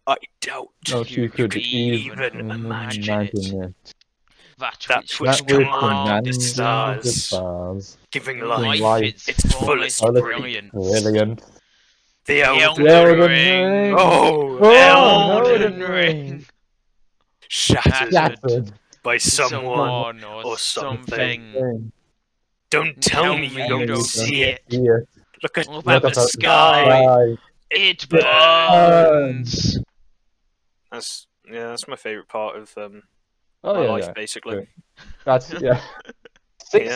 I doubt Not you you could could even even imagine it. imagine it. That That which which commanded the commanded the stars, stars. giving Giving life Life life, its its fullest fullest fullest brilliance. brilliant. The The Elden The Elden Elden Ring. Ring! Oh, Oh, an Elden Elden Elden Ring. Ring! Ring. Shattered Shattered. Shattered. by someone Someone or or something. something. Something. Don't tell Tell me me you Tell you don't me you don't don't see see it. it. see it. Look at Look Look at the the up at the sky. sky. It It burns. burns. That's my favorite part of Oh my yeah, life, yeah. basically. Great. That's yeah. Yeah.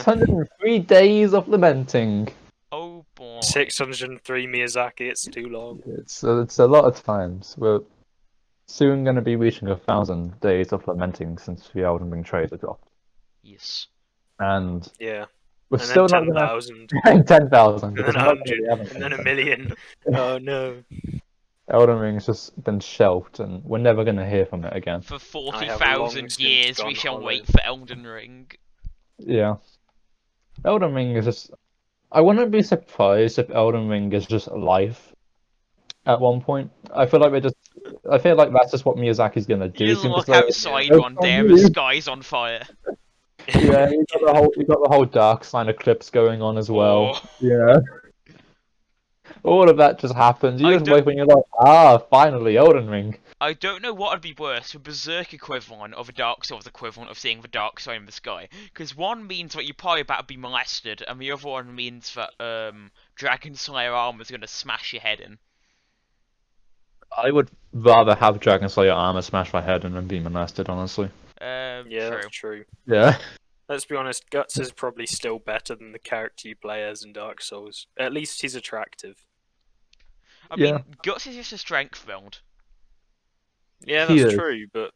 603 days of lamenting. Oh boy. 603 Miyazaki. It's too long. It's a lot of times. We're soon going to be reaching 1,000 days of lamenting since the Elden Ring trailer dropped, Yes. and Yeah. we're And still then not going 10,000. to 10,000 And then because we're not going to 100. be having And then a content. million. Oh no. Elden Ring's just been shelved, and we're never going to hear from it again. For I have long 40,000 since years we gone shall hollow. wait for Elden Ring. Yeah, Elden Ring is just. I wouldn't be surprised if Elden Ring is just life at one point. I feel like I feel like that's just what Miyazaki's gonna do. You He's gonna look just like, outside "Oh, one from day and the you." sky's on fire. Yeah, you got the whole dark sign eclipse going on as well. Oh. Yeah, all of that just happens. You I just don't wait when you're like, finally, Elden Ring. I don't know what would be worse, the Berserk equivalent or the Dark Souls equivalent of seeing the dark side in the sky. Because one means that you're probably about to be molested, and the other one means that Dragon Slayer armor's gonna smash your head in. I would rather have Dragon Slayer armor smash my head than be molested, honestly. Yeah, True. that's true. Yeah. Let's be honest, Guts is probably still better than the character you play as in Dark Souls. At least he's attractive. I Yeah. mean, Guts is just a strength build. Yeah, He that's is. true, but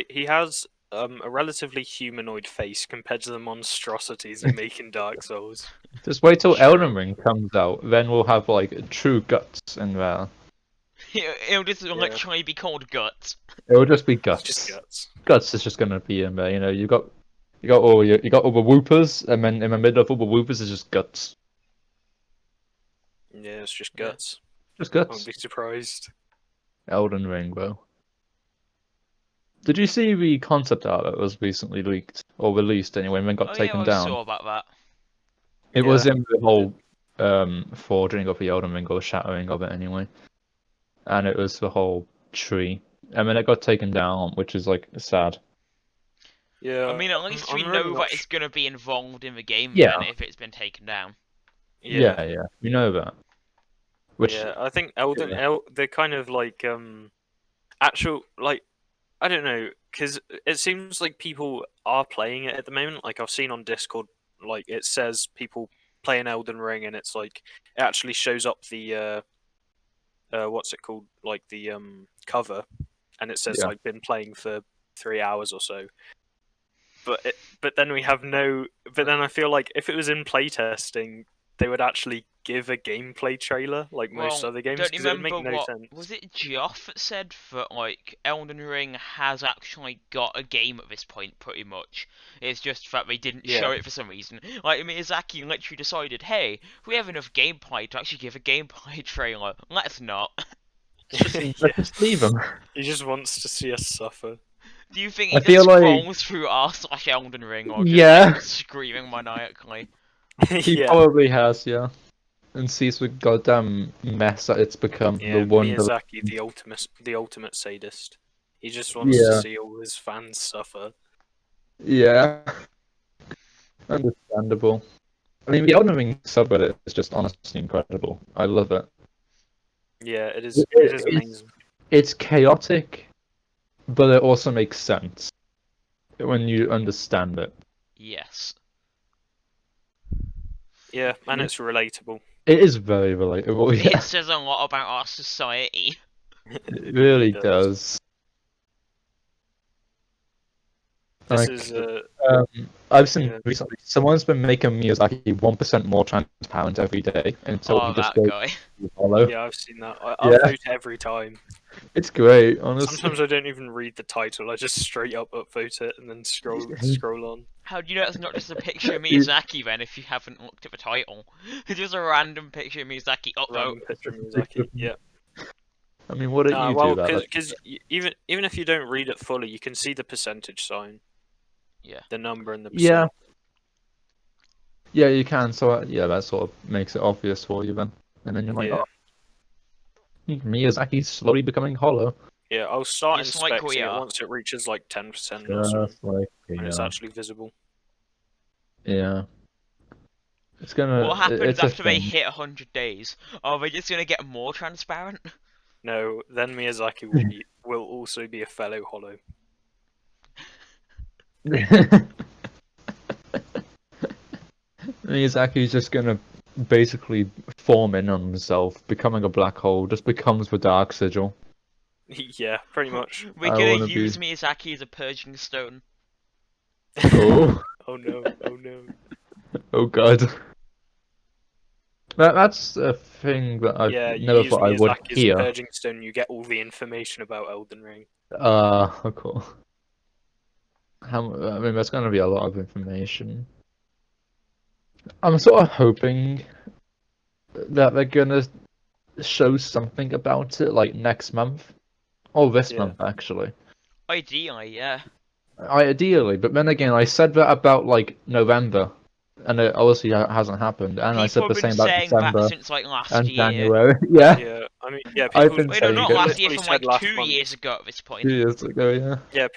he has a relatively humanoid face compared to the monstrosities you make in Dark Souls. Just wait till True. Elden Ring comes out, then we'll have like true guts in there. It'll just literally be called Guts. It will just be It's guts. just Guts. Guts is just gonna be in there. You know, you got all the whoopers, and then in the middle of all the whoopers is just guts. Yeah, it's just Yeah. Guts. Just I won't guts. be surprised. Elden Ring, bro. Did you see the concept art that was recently leaked or released anyway, and then got Oh taken yeah, I down? saw about that. It was Yeah. in the whole forging of the Elden Ring or shattering of it anyway, and it was the whole tree, and then it got taken down, which is like sad. Yeah. I mean, at least we I'm know really that not it's gonna be involved in the game Yeah. then if it's been taken down. Yeah, we know that. Which Yeah, I think Elden yeah. they're kind of like actual like I don't know because it seems like people are playing it at the moment. Like I've seen on Discord, like it says people playing Elden Ring, and it's like it actually shows up the what's it called, like the cover, and it says Yeah. like been playing for 3 hours or so. But then we have no. But then I feel like if it was in playtesting, they would actually give a gameplay trailer like most Well, other games don't you because it would make remember no what sense. was it? Geoff that said that like Elden Ring has actually got a game at this point, pretty much. It's just that they didn't show Yeah. it for some reason. Like Miyazaki literally decided, hey, we have enough gameplay to actually give a gameplay trailer. Let's not. Let's just leave them. He just wants to see us suffer. Do you think I he feel just like- scrolls through r/Elden Ring or just Yeah. like, screaming maniacally? He Yeah, probably has, yeah. And sees the goddamn mess that it's become. yeah. The wonder. Miyazaki, the ultimate sadist. He just wants to Yeah. see all his fans suffer. Yeah. Understandable. I mean, the Elden Ring subreddit is just honestly incredible. I love it. Yeah, it is. It- It is it's- amazing. It's chaotic, but it also makes sense when you understand it. Yes. Yeah, and it's relatable. It is very relatable. Yeah, It says a lot about our society. it really does. does. This Like, is I've seen yeah. recently someone's been making Miyazaki 1% more transparent every day until Oh, he just that goes guy. hollow. Yeah, I've seen that. I Yeah. vote every time. It's great, honestly. Sometimes I don't even read the title. I just straight up upvote it and then scroll on. How do you know it's not just a picture of Miyazaki then if you haven't looked at the title? It's just a random picture of Miyazaki upvote. Random picture of Miyazaki. Yeah. I mean, what don't you do Well, about that? because even if you don't read it fully, you can see the percentage sign, Yeah. the number and the Yeah, percent. yeah, you can. So yeah, that sort of makes it obvious for you then, and then you're like, Yeah. oh, Miyazaki's slowly becoming hollow. Yeah, I'll start Just like we inspecting it are. once it reaches like 10% or something, Just like when it's actually visible. yeah, it's gonna. What happens It's a after they thing. hit 100 days? Are they just gonna get more transparent? No, then Miyazaki will also be a fellow hollow. Miyazaki's just gonna basically form in on himself, becoming a black hole. Just becomes the Dark Sigil. Yeah, pretty much. We're I gonna wanna use be. Miyazaki as a purging stone. Oh, Oh no, oh no. oh God. That's a thing that I Yeah, you never use thought I would Miyazaki as a hear. purging stone, you get all the information about Elden Ring. Cool. I mean, there's gonna be a lot of information. I'm sort of hoping that they're gonna show something about it, like next month or this Yeah. month, actually. Ideally, yeah. Ideally, but then again, I said that about like November, and it obviously hasn't happened. And I People said have the been same about saying that December since like last and year. January. Yeah, Yeah, I mean, yeah, I've people been Wait, no, saying not it last year, literally from said like last 2 years month. ago at this point. 2 years ago. Yeah. Yeah,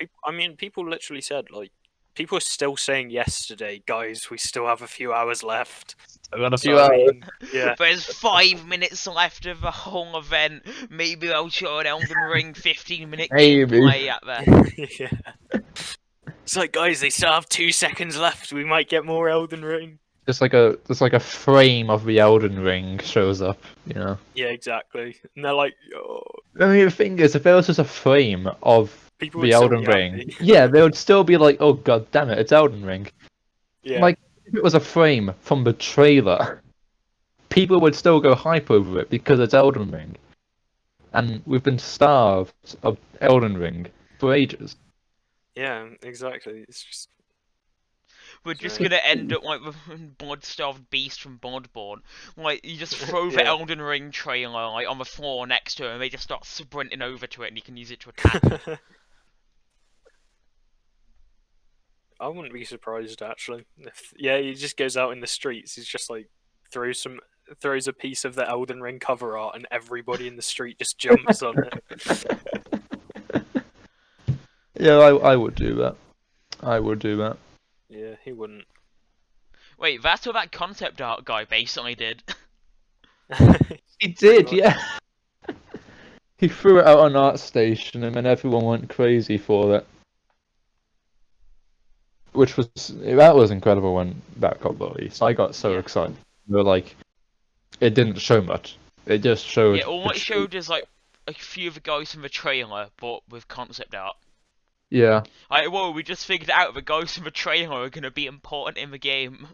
people literally said, like, people are still saying yesterday, guys, we still have a few hours left. I've got a few So, I hours. mean, yeah. There's 5 minutes left of the whole event. Maybe they'll show an Elden Ring 15-minute Maybe. gameplay at there. Yeah. It's like, guys, they still have 2 seconds left. We might get more Elden Ring. Just like a frame of the Elden Ring shows up. You know. Yeah, exactly. And they're like, oh, I mean, the thing is, if there was just a frame of people the would still be Elden Ring, happy. yeah, they would still be like, "Oh God damn it, it's Elden Ring." Yeah. Like, if it was a frame from the trailer, people would still go hype over it because it's Elden Ring, and we've been starved of Elden Ring for ages. Yeah, exactly. It's just, We're just no. gonna end up like the blood-starved beast from Bloodborne. Like, you just throw the Yeah. Elden Ring trailer like on the floor next to it, and they just start sprinting over to it, and you can use it to attack. I wouldn't be surprised actually. Yeah, he just goes out in the streets. He's just like throws a piece of the Elden Ring cover art, and everybody in the street just jumps on it. Yeah, I would do that. I would do that. Yeah, he wouldn't. Wait, that's what that concept art guy basically did. He Pretty did, much. yeah. He threw it out on ArtStation, and then everyone went crazy for it. That was incredible when that got released. I got so Yeah. excited. We were like, it didn't show much. It just showed. Yeah, all it showed is like a few of the guys from the trailer, but with concept art. Yeah, Like, whoa, we just figured out the guys from the trailer are gonna be important in the game.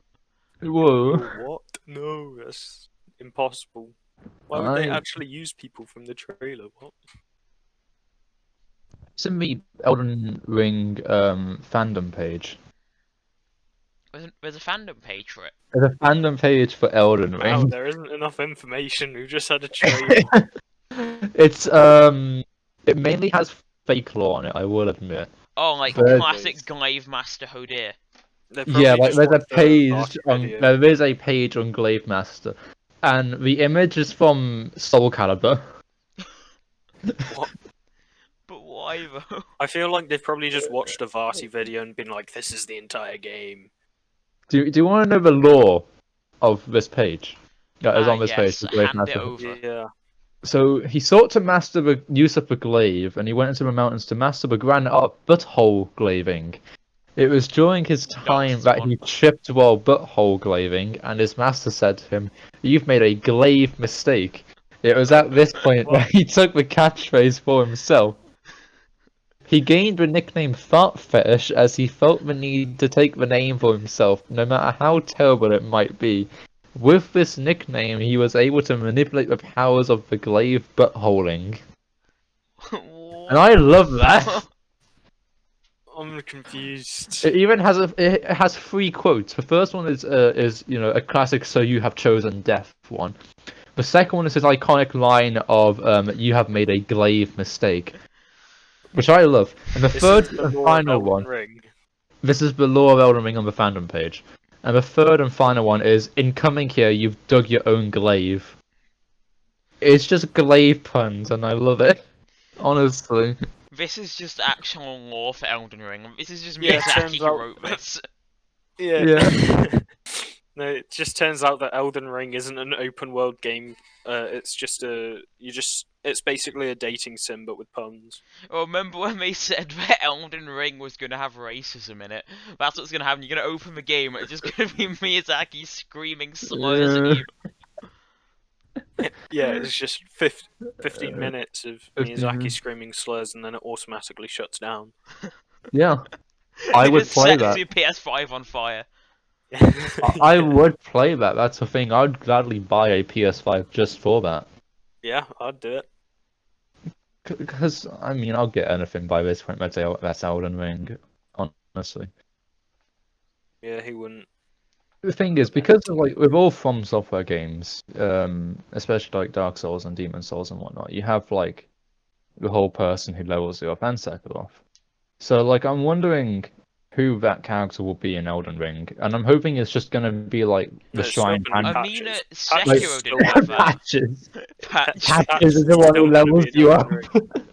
whoa. Oh, what? No, that's impossible. Why would they actually use people from the trailer? What? It's in the Elden Ring fandom page. There's a fandom page for it. There's a fandom page for Elden Wow, Ring. there isn't enough information. We've just had a trailer. It's it mainly has fake lore on it, I will admit. Oh, like But classic Glaive Master Hodir. They yeah, probably like just there's a watched the page Vati on video. there is a page on Glaive Master, and the image is from Soul Calibur. What? But why though? I feel like they've probably just watched a Vati video and been like, "This is the entire game." Do you want to know the lore of this page? That is on this page, Yes, the Glaive hand it Master. over. Yeah. So he sought to master the use of the glaive, and he went into the mountains to master the grand art of butthole glaving. It was during his time That's that one. he tripped while butthole glaving, and his master said to him, "You've made a glaive mistake." It was at this point that he took the catchphrase for himself. He gained the nickname Fart Fetish as he felt the need to take the name for himself, no matter how terrible it might be. With this nickname, he was able to manipulate the powers of the glaive buttholing. And I love that! I'm confused. It even has it has three quotes. The first one is a classic "So you have chosen death" one. The second one is his iconic line of "You have made a grave mistake," which I love. And the This third is the and lore of final Elden one, Ring. this is the lore of Elden Ring on the fandom page. And the third and final one is, "In coming here, you've dug your own grave." It's just grave puns, and I love it. Honestly. This is just actual lore for Elden Ring. This is just Yeah, Miyazaki turns who out. wrote this. Yeah. Yeah. No, it just turns out that Elden Ring isn't an open world game. It's just it's basically a dating sim but with puns. Well, remember when they said that Elden Ring was going to have racism in it? That's what's going to happen. You're going to open the game, and it's just going to be Miyazaki screaming slurs at you. Yeah, it's just 15 minutes of 15 Miyazaki minutes. screaming slurs and then it automatically shuts down. Yeah, I It would just play sets that. your PS5 on fire. I Yeah. would play that. That's the thing. I'd gladly buy a PS5 just for that. Yeah, I'd do it. Because I mean, I'll get anything by this point. That's Elden Ring. Honestly, Yeah, he wouldn't. the thing is, because of, like with all From Software games, especially like Dark Souls and Demon Souls and whatnot, you have like the whole person who levels you up and Sephiroth. So like, I'm wondering who that character will be in Elden Ring, and I'm hoping it's just gonna be like No, the it's still Shrine gonna be I Hand. mean, patches. Like, Patches Sekiro still didn't have gonna that. patches. Patch. Patches is is the one still who gonna levels be in you Elden up. Ring.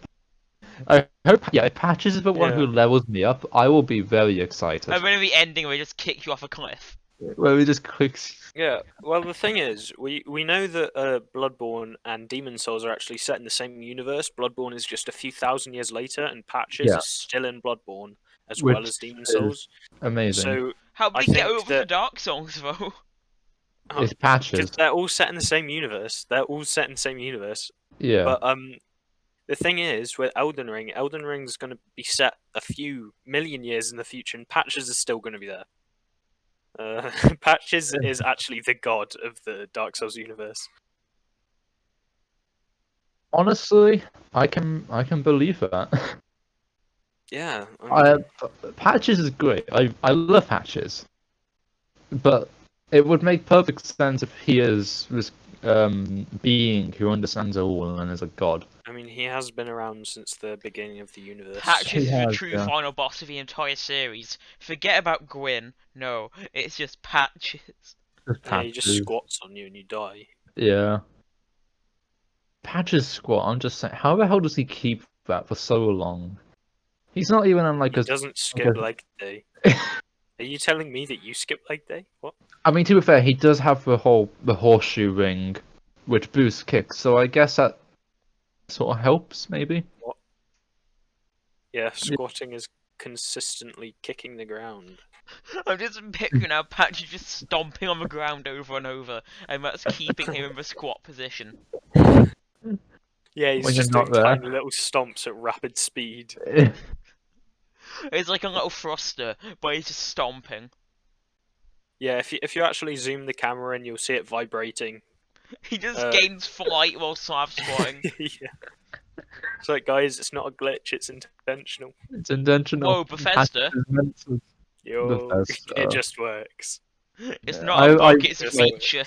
I hope, yeah, if Patches is the one Yeah. who levels me up, I will be very excited. And then at the ending, they just kick you off a cliff. Where we just clicks. Yeah, well, the thing is, we know that Bloodborne and Demon Souls are actually set in the same universe. Bloodborne is just a few thousand years later, and Patches Yeah. is still in Bloodborne as well Which as Demon is Souls. amazing. So How'd I they get think over the that Dark Souls, though? It's because Patches. they're all set in the same universe. They're all set in the same universe. Yeah. But the thing is, with Elden Ring's going to be set a few million years in the future, and Patches is still going to be there. Patches is actually the god of the Dark Souls universe. Honestly, I can believe that. Yeah, I mean, Patches is great. I love Patches, but it would make perfect sense if he is this being who understands all and is a god. he has been around since the beginning of the universe. Patches He is the has, true yeah. final boss of the entire series. Forget about Gwyn. No, it's just Patches. Just Yeah, he just Patches. squats on you and you die. Yeah. Patches squat. I'm just saying, how the hell does he keep that for so long? He's not even on like He a. doesn't skip leg day. Are you telling me that you skip leg day? What? I mean, to be fair, he does have the horseshoe ring, which boosts kicks. So I guess that sort of helps, maybe. What? Yeah, squatting is consistently kicking the ground. I'm just picturing how Patches just stomping on the ground over and over, and that's keeping him in the squat position. Yeah, he's When you're just not doing there. tiny little stomps at rapid speed. It's like a little thruster, but he's just stomping. Yeah, if you actually zoom the camera in, you'll see it vibrating. He just gains flight while half squatting. Yeah. It's like, guys, it's not a glitch, it's intentional. It's intentional. Whoa, Bethesda. Patches is meant to- Yo, Bethesda. it just works. It's not a bug, it's a just feature.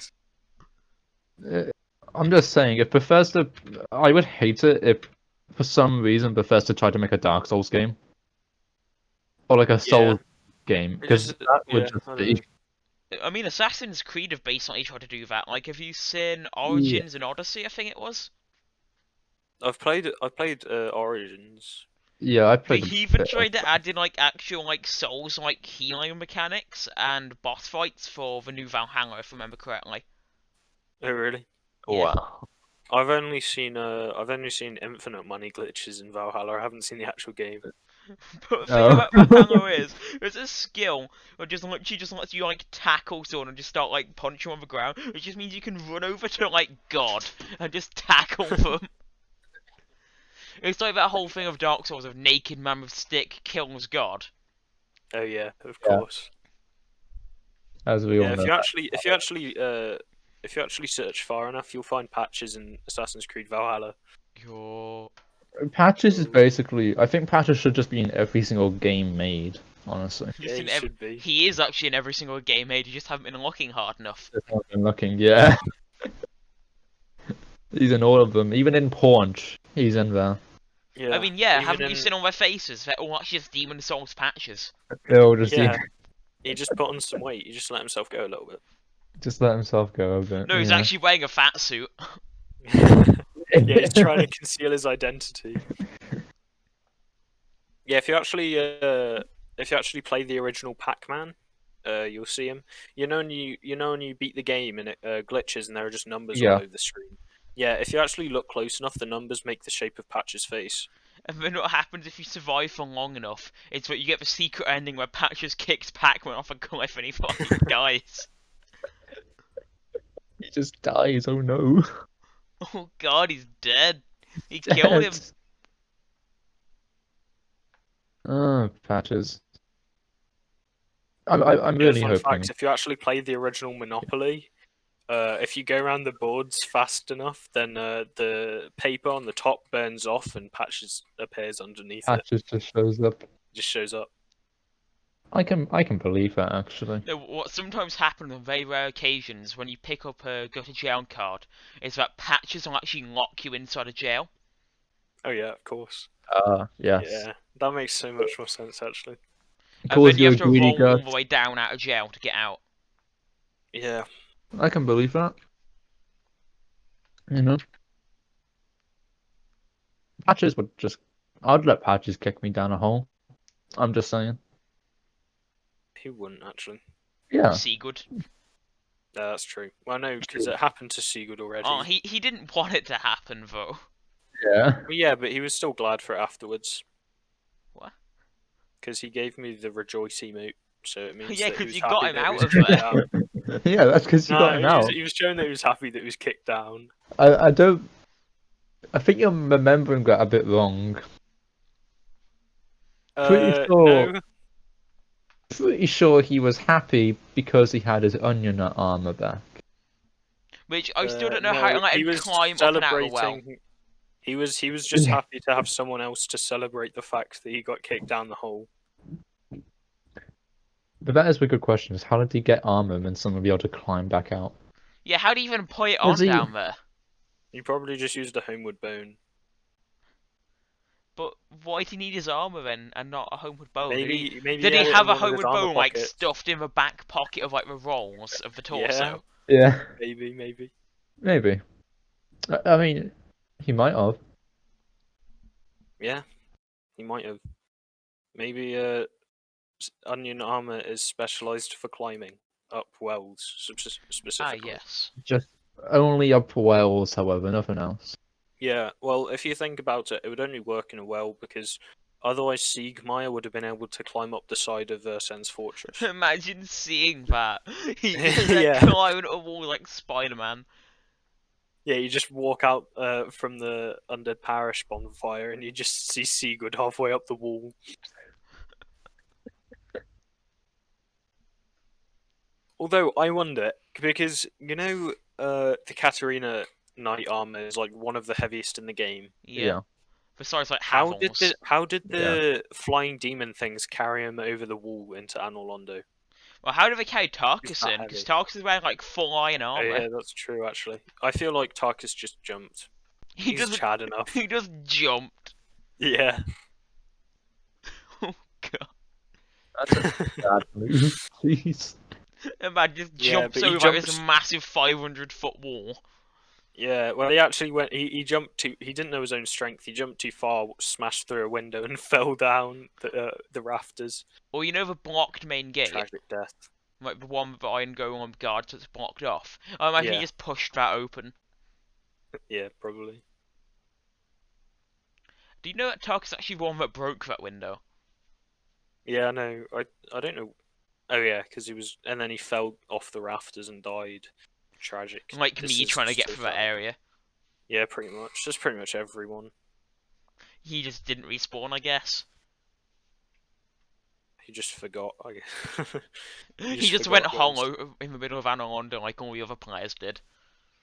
I'm just saying, if Bethesda, I would hate it if, for some reason, Bethesda tried to make a Dark Souls game, or like a Souls game, because just- that would yeah, just I be. I mean, Assassin's Creed have basically tried to do that. Like, have you seen Origins and Odyssey, I think it was? I've played Origins. Yeah, I They played. even tried to add in, like, actual, like, Souls, like, healing mechanics and boss fights for the new Valhalla, if I remember correctly. Oh really? Yeah. Wow. I've only seen infinite money glitches in Valhalla. I haven't seen the actual game. But the thing Oh. about Valhalla is, there's a skill that just literally just lets you, like, tackle someone and just start, like, punching on the ground, which just means you can run over to, like, God and just tackle them. It's like that whole thing of Dark Souls of naked man with stick kills God. Oh yeah, of Yeah. course. As we Yeah, all know. if you actually search far enough, you'll find patches in Assassin's Creed Valhalla. You're... Patches is basically. I think patches should just be in every single game made. Honestly. Yeah, he should be. He is actually in every single game made, you just haven't been looking hard enough. Just not been looking. Yeah. He's in all of them. Even in Paunch, he's in there. Yeah. I mean, yeah, Even haven't you seen on their faces? They're all actually just Demon Souls patches. He'll just, Yeah. He just put on some weight. He just let himself go a little bit. just let himself go a bit. No, he's yeah. actually wearing a fat suit. Yeah, he's trying to conceal his identity. Yeah, if you actually play the original Pac-Man, you'll see him. You know when you beat the game and it glitches and there are just numbers all Yeah. over the screen. Yeah, if you actually look close enough, the numbers make the shape of Patch's face. And then what happens if you survive for long enough? It's that you get the secret ending where Patches kicks Pac-Man off a cliff and he fucking dies. He just dies. Oh no. Oh god, he's dead. He killed him. Oh, Patches. I'm Yeah, really fun hoping. fact: if you actually play the original Monopoly, if you go around the boards fast enough, then the paper on the top burns off and Patches appears underneath it. Patches just shows up. Just shows up. I can believe that actually. No, what sometimes happens on very rare occasions when you pick up a go to jail card is that Patches will actually lock you inside a jail. Oh yeah, of course. Yes. Yeah, that makes so much more sense actually. And then Calls you you a have to greedy roll all gut. the way down out of jail to get out. Yeah. I can believe that. You know. Patches would just. I'd let Patches kick me down a hole. I'm just saying. He wouldn't actually. Yeah. Sigurd. That's true. Well, no, because it happened to Sigurd already. Oh, he didn't want it to happen though. Yeah. Well, yeah, but he was still glad for it afterwards. What? Because he gave me the rejoice emote, so it means Yeah, that he 'cause was you happy got him that he out was of kicked there. down. Yeah, that's because you got him out. He was showing that he was happy that he was kicked down. I don't. I think you're remembering that a bit wrong. Pretty sure. No. Pretty sure he was happy because he had his onion armor back. Which I still don't know how No, to let he him was climb up and out of the well. celebrating. He was just happy to have someone else to celebrate the fact that he got kicked down the hole. But that is a good question: is how did he get armor and someone be able to climb back out? Yeah, how do you even put it Was on he- down there? He probably just used a homeward bone. But why did he need his armor then and not a homeward bone? Maybe Did he had it have in a one of his homeward armor bone like pockets. stuffed in the back pocket of like the rolls of the torso? Yeah, Maybe. maybe. I mean, he might have. Yeah, he might have. Maybe onion armor is specialized for climbing up wells Ah, specifically. yes. Just only up for wells, however, nothing else. Yeah, well, if you think about it, it would only work in a well because otherwise Siegmeyer would have been able to climb up the side of Sen's fortress. Imagine seeing that. He's Yeah. climbing a wall like Spider-Man. Yeah, you just walk out from the undead parish bonfire and you just see Sigurd halfway up the wall. Although I wonder because the Katarina knight armor is like one of the heaviest in the game. Yeah. Besides like How did Havels. the flying demon things carry him over the wall into Anor Londo? Well, how do they carry Is Tarkus that in? Because heavy? Tarkus is wearing like full iron Oh armor. yeah, that's true actually. I feel like Tarkus just jumped. He He's doesn't. Chad enough. He just jumped. Yeah. Oh god. That's a bad move. Jeez. Imagine just Yeah, jumps but he over like this jumps- massive 500-foot wall. Yeah, well, he actually went. He jumped too. He didn't know his own strength. He jumped too far, smashed through a window, and fell down the rafters. Or you know the blocked main gate? Tragic death. Like the one with the iron going on guard so it's blocked off. I imagine he Yeah. just pushed that open. Yeah, probably. Do you know that Tarkus is actually the one that broke that window? Yeah, I know. I don't know. Oh yeah, because he was, and then he fell off the rafters and died. Tragic. Like This me is trying to get so through that sad. area. Yeah, pretty much. Just pretty much everyone. He just didn't respawn, I guess. He just forgot. I guess. He just forgot went what was- hollow in the middle of Anor Londo like all the other players did.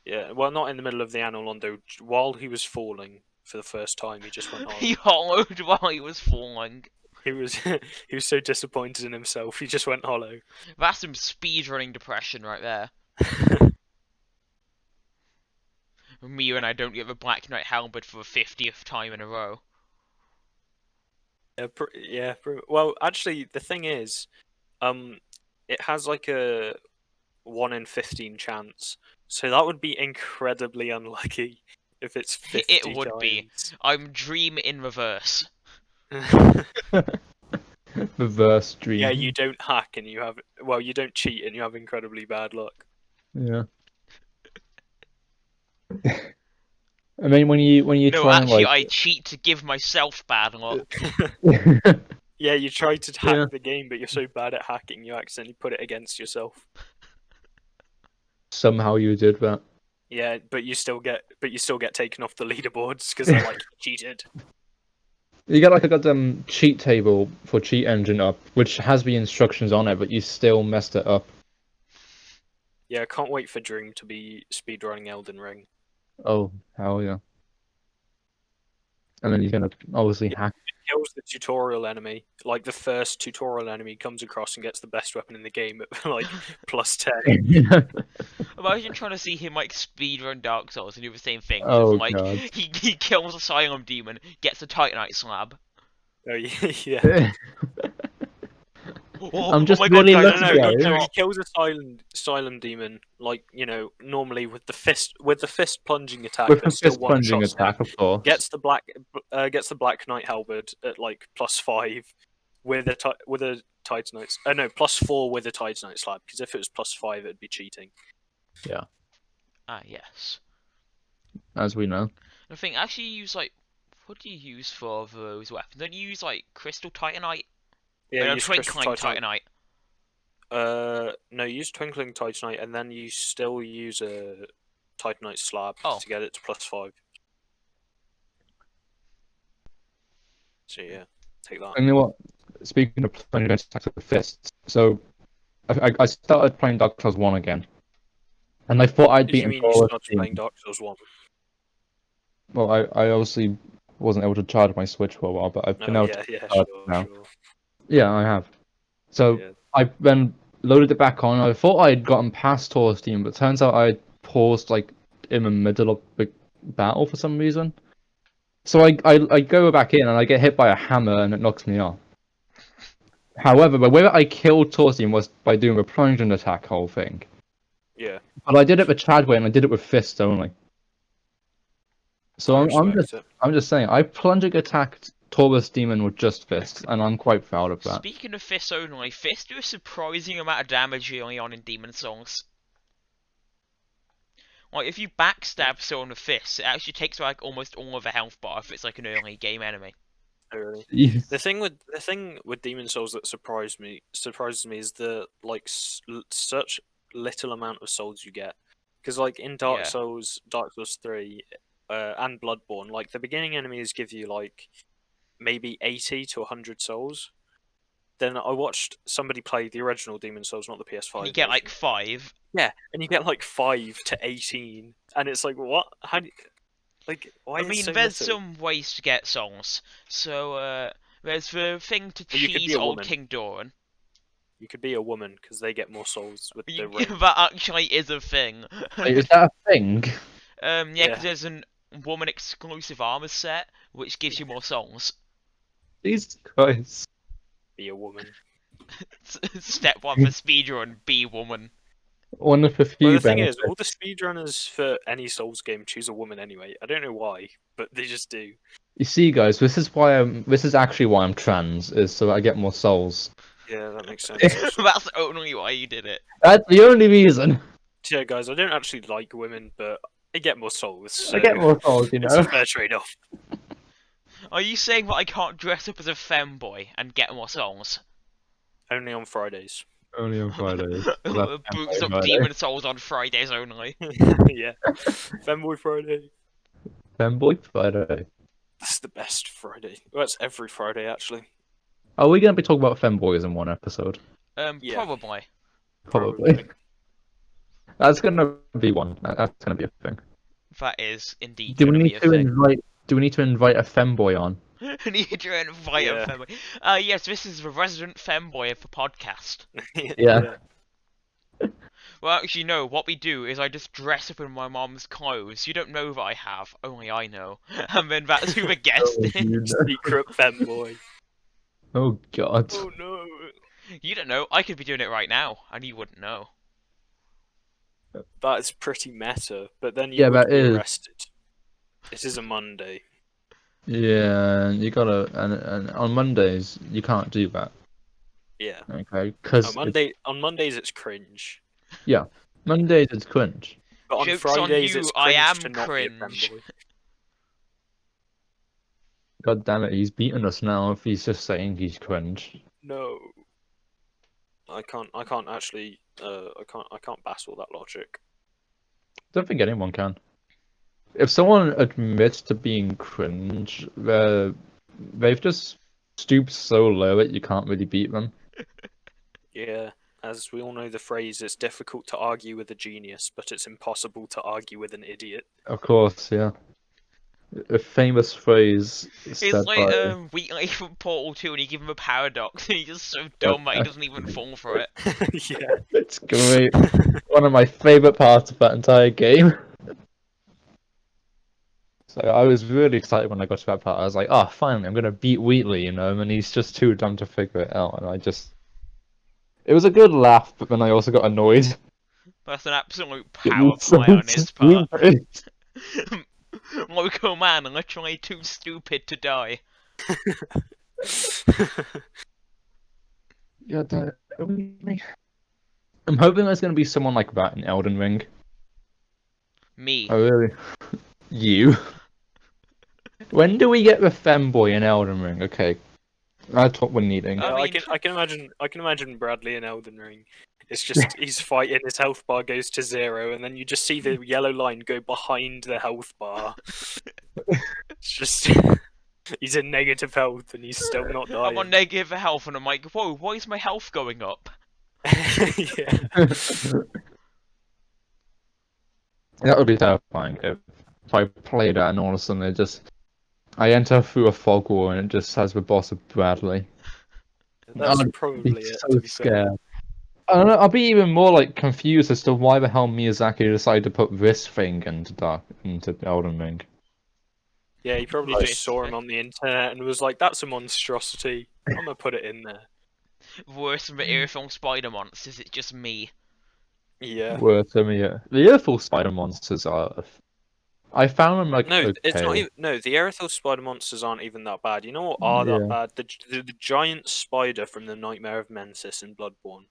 Yeah, well, not in the middle of the Anor Londo. While he was falling for the first time, he just went He hollow. hollowed while he was falling. He was he was so disappointed in himself. He just went hollow. That's some speedrunning depression right there. Me and I don't get the Black Knight Halberd for the 50th time in a row. Well, actually, the thing is, it has like a 1 in 15 chance, so that would be incredibly unlucky if it's It 50 would be. times. I'm Dream in reverse. Reverse dream. Yeah, you don't hack and you don't cheat and you have incredibly bad luck. Yeah. I mean, when you No, try and actually, like. I cheat to give myself bad luck. Yeah, you try to hack Yeah. the game, but you're so bad at hacking you accidentally put it against yourself. Somehow you did that. Yeah, but you still get taken off the leaderboards because they're like cheated. You get like a goddamn cheat table for Cheat Engine up, which has the instructions on it, but you still messed it up. Yeah, I can't wait for Dream to be speedrunning Elden Ring. Oh, hell yeah. And then he's gonna obviously hack. Kills the tutorial enemy. Like the first tutorial enemy comes across and gets the best weapon in the game at like +10. Imagine trying to see him like speedrun Dark Souls and do the same thing. Just Oh like god. he kills a Asylum Demon, gets a Titanite slab. Oh yeah. Oh, I'm oh just my god, really guys, lucky, that's a good guys. No, he drop. kills a silent demon, like, normally with the fist plunging attack With the that still fist one plunging shots attack, of course. gets the Black Knight Halberd at like +5 with a Titanite. No, +4 with a Titanite slab. Because if it was +5, it'd be cheating. Ah, yes. As we know. I think actually you use like, what do you use for those weapons? Don't you use like Crystal Titanite? Yeah, No, use Crystal Twinkling Titanite. Titanite. No, use Twinkling Titanite, and then you still use a Titanite slab Oh. to get it to +5. So yeah, take that. And you know what? Speaking of plunging attacks with fists, so I started playing Dark Souls 1 again. And I thought I'd Did you beaten mean you all of started the. playing Dark Souls 1? Well, I obviously wasn't able to charge my Switch for a while, but I've been Oh able yeah, to yeah, charge sure, it now. sure. Yeah, I have. So Yeah. I then loaded it back on. I thought I'd gotten past Taurus Team, but turns out I paused like in the middle of the battle for some reason. So I go back in and I get hit by a hammer and it knocks me off. However, the way that I killed Taurus Team was by doing a plunging attack whole thing. Yeah. But I did it the Chad way and I did it with fists only. So I I'm respect it. I'm just saying I plunging attacked Taurus Demon with just fists, and I'm quite proud of that. Speaking of fists only, fists do a surprising amount of damage early on in Demon Souls. Like, if you backstab someone with fists, it actually takes like almost all of the health bar if it's like an early game enemy. Oh, really. Yes. The thing with Demon Souls that surprises me is the like such little amount of souls you get. Because like in Dark Yeah. Souls 3, and Bloodborne, like the beginning enemies give you like maybe 80 to 100 souls. Then I watched somebody play the original Demon Souls, not the PS5 And you get like version. 5. Yeah, and you get like 5 to 18, and it's like, what? How do you... Like, why I is it mean, so there's little? some ways to get souls. So, there's the thing to You could be cheese a Old woman. King Doran. You could be a woman because they get more souls with the ring. That actually is a thing. Wait, is that a thing? Yeah, Yeah. because there's a woman exclusive armor set which gives you more souls. Jesus Christ. Be a woman. Step 1 for speedrun, be woman. One of the few Well, the thing benefits. is, all the speedrunners for any Souls game choose a woman anyway. I don't know why, but they just do. You see, guys, this is why this is actually why I'm trans, is so that I get more souls. Yeah, that makes sense. Actually. That's only why you did it. That's the only reason. Yeah, guys, I don't actually like women, but I get more souls. So I get more souls, you it's a know. fair trade-off. Are you saying that I can't dress up as a femboy and get more souls? Only on Fridays. Only on Fridays. Boots up demon souls on Fridays only. Yeah. Femboy Friday. Femboy Friday. That's the best Friday. Well, it's every Friday, actually. Are we going to be talking about femboys in one episode? Yeah. Probably. Probably. That's going to be one. That's going to be a thing. That is indeed Do we going to be need a to thing. invite? Do we need to invite a femboy on? I need to invite Yeah. a femboy. Yes, this is the resident femboy of the podcast. Yeah. Well, Well, actually, no. What we do is I just dress up in my mom's clothes. You don't know that I have, only I know. And then that's who the guest Oh, is. Secret femboy. oh God. Oh no. You don't know. I could be doing it right now, and you wouldn't know. That is pretty meta, but then you Yeah, would that be is. arrested. It is a Monday. Yeah, you gotta, and on Mondays you can't do that. Yeah. Okay, Oh, because it's On Mondays it's cringe. yeah, Mondays it's cringe. But on Joke's on Fridays it's you. I cringe to am not be a cringe. femboy. God damn it, he's beaten us now if he's just saying he's cringe. No. I can't actually I can't battle that logic. Don't think anyone can. If someone admits to being cringe, they've just stooped so low that you can't really beat them. Yeah. As we all know the phrase, it's difficult to argue with a genius, but it's impossible to argue with an idiot. Of course, yeah. A famous phrase It's said like by Weekly from Portal 2 and you give him a paradox and he's just so God, dumb that he doesn't even fall for it. Yeah. it's great. One of my favorite parts of that entire game. So I was really excited when I got to that part. I was like, oh, finally, I'm gonna beat Wheatley, you know, and he's just too dumb to figure it out. And it was a good laugh, but then I also got annoyed. That's an absolute It power was so play on his part. stupid. Local man, literally too stupid to die. Yeah, I'm hoping there's gonna be someone like that in Elden Ring. Me. Oh, really? You? When do we get the femboy in Elden Ring? Okay, that's what we're needing. I mean, I can imagine Bradley in Elden Ring. It's just he's fighting, his health bar goes to 0, and then you just see the yellow line go behind the health bar. It's just he's in negative health and he's still not I'm on dying. negative health and I'm like, whoa, why is my health going up? Yeah. That would be terrifying if I played that and all of a sudden I enter through a fog wall and it just says the boss of Bradley. That's I'd probably be it, so to be fair. scared. I don't know, I'll be even more like confused as to why the hell Miyazaki decided to put this thing into Elden Ring. Yeah, he probably Right. just saw him on the internet and was like, that's a monstrosity. I'm gonna put it in there. Worse than the Earthfall spider monsters, it's just me. Yeah. Worse than the Earthful spider monsters are. I found them like No, okay. it's not even. No, the Aerithal spider monsters aren't even that bad. You know what are Yeah. that bad? The giant spider from the Nightmare of Mensis in Bloodborne.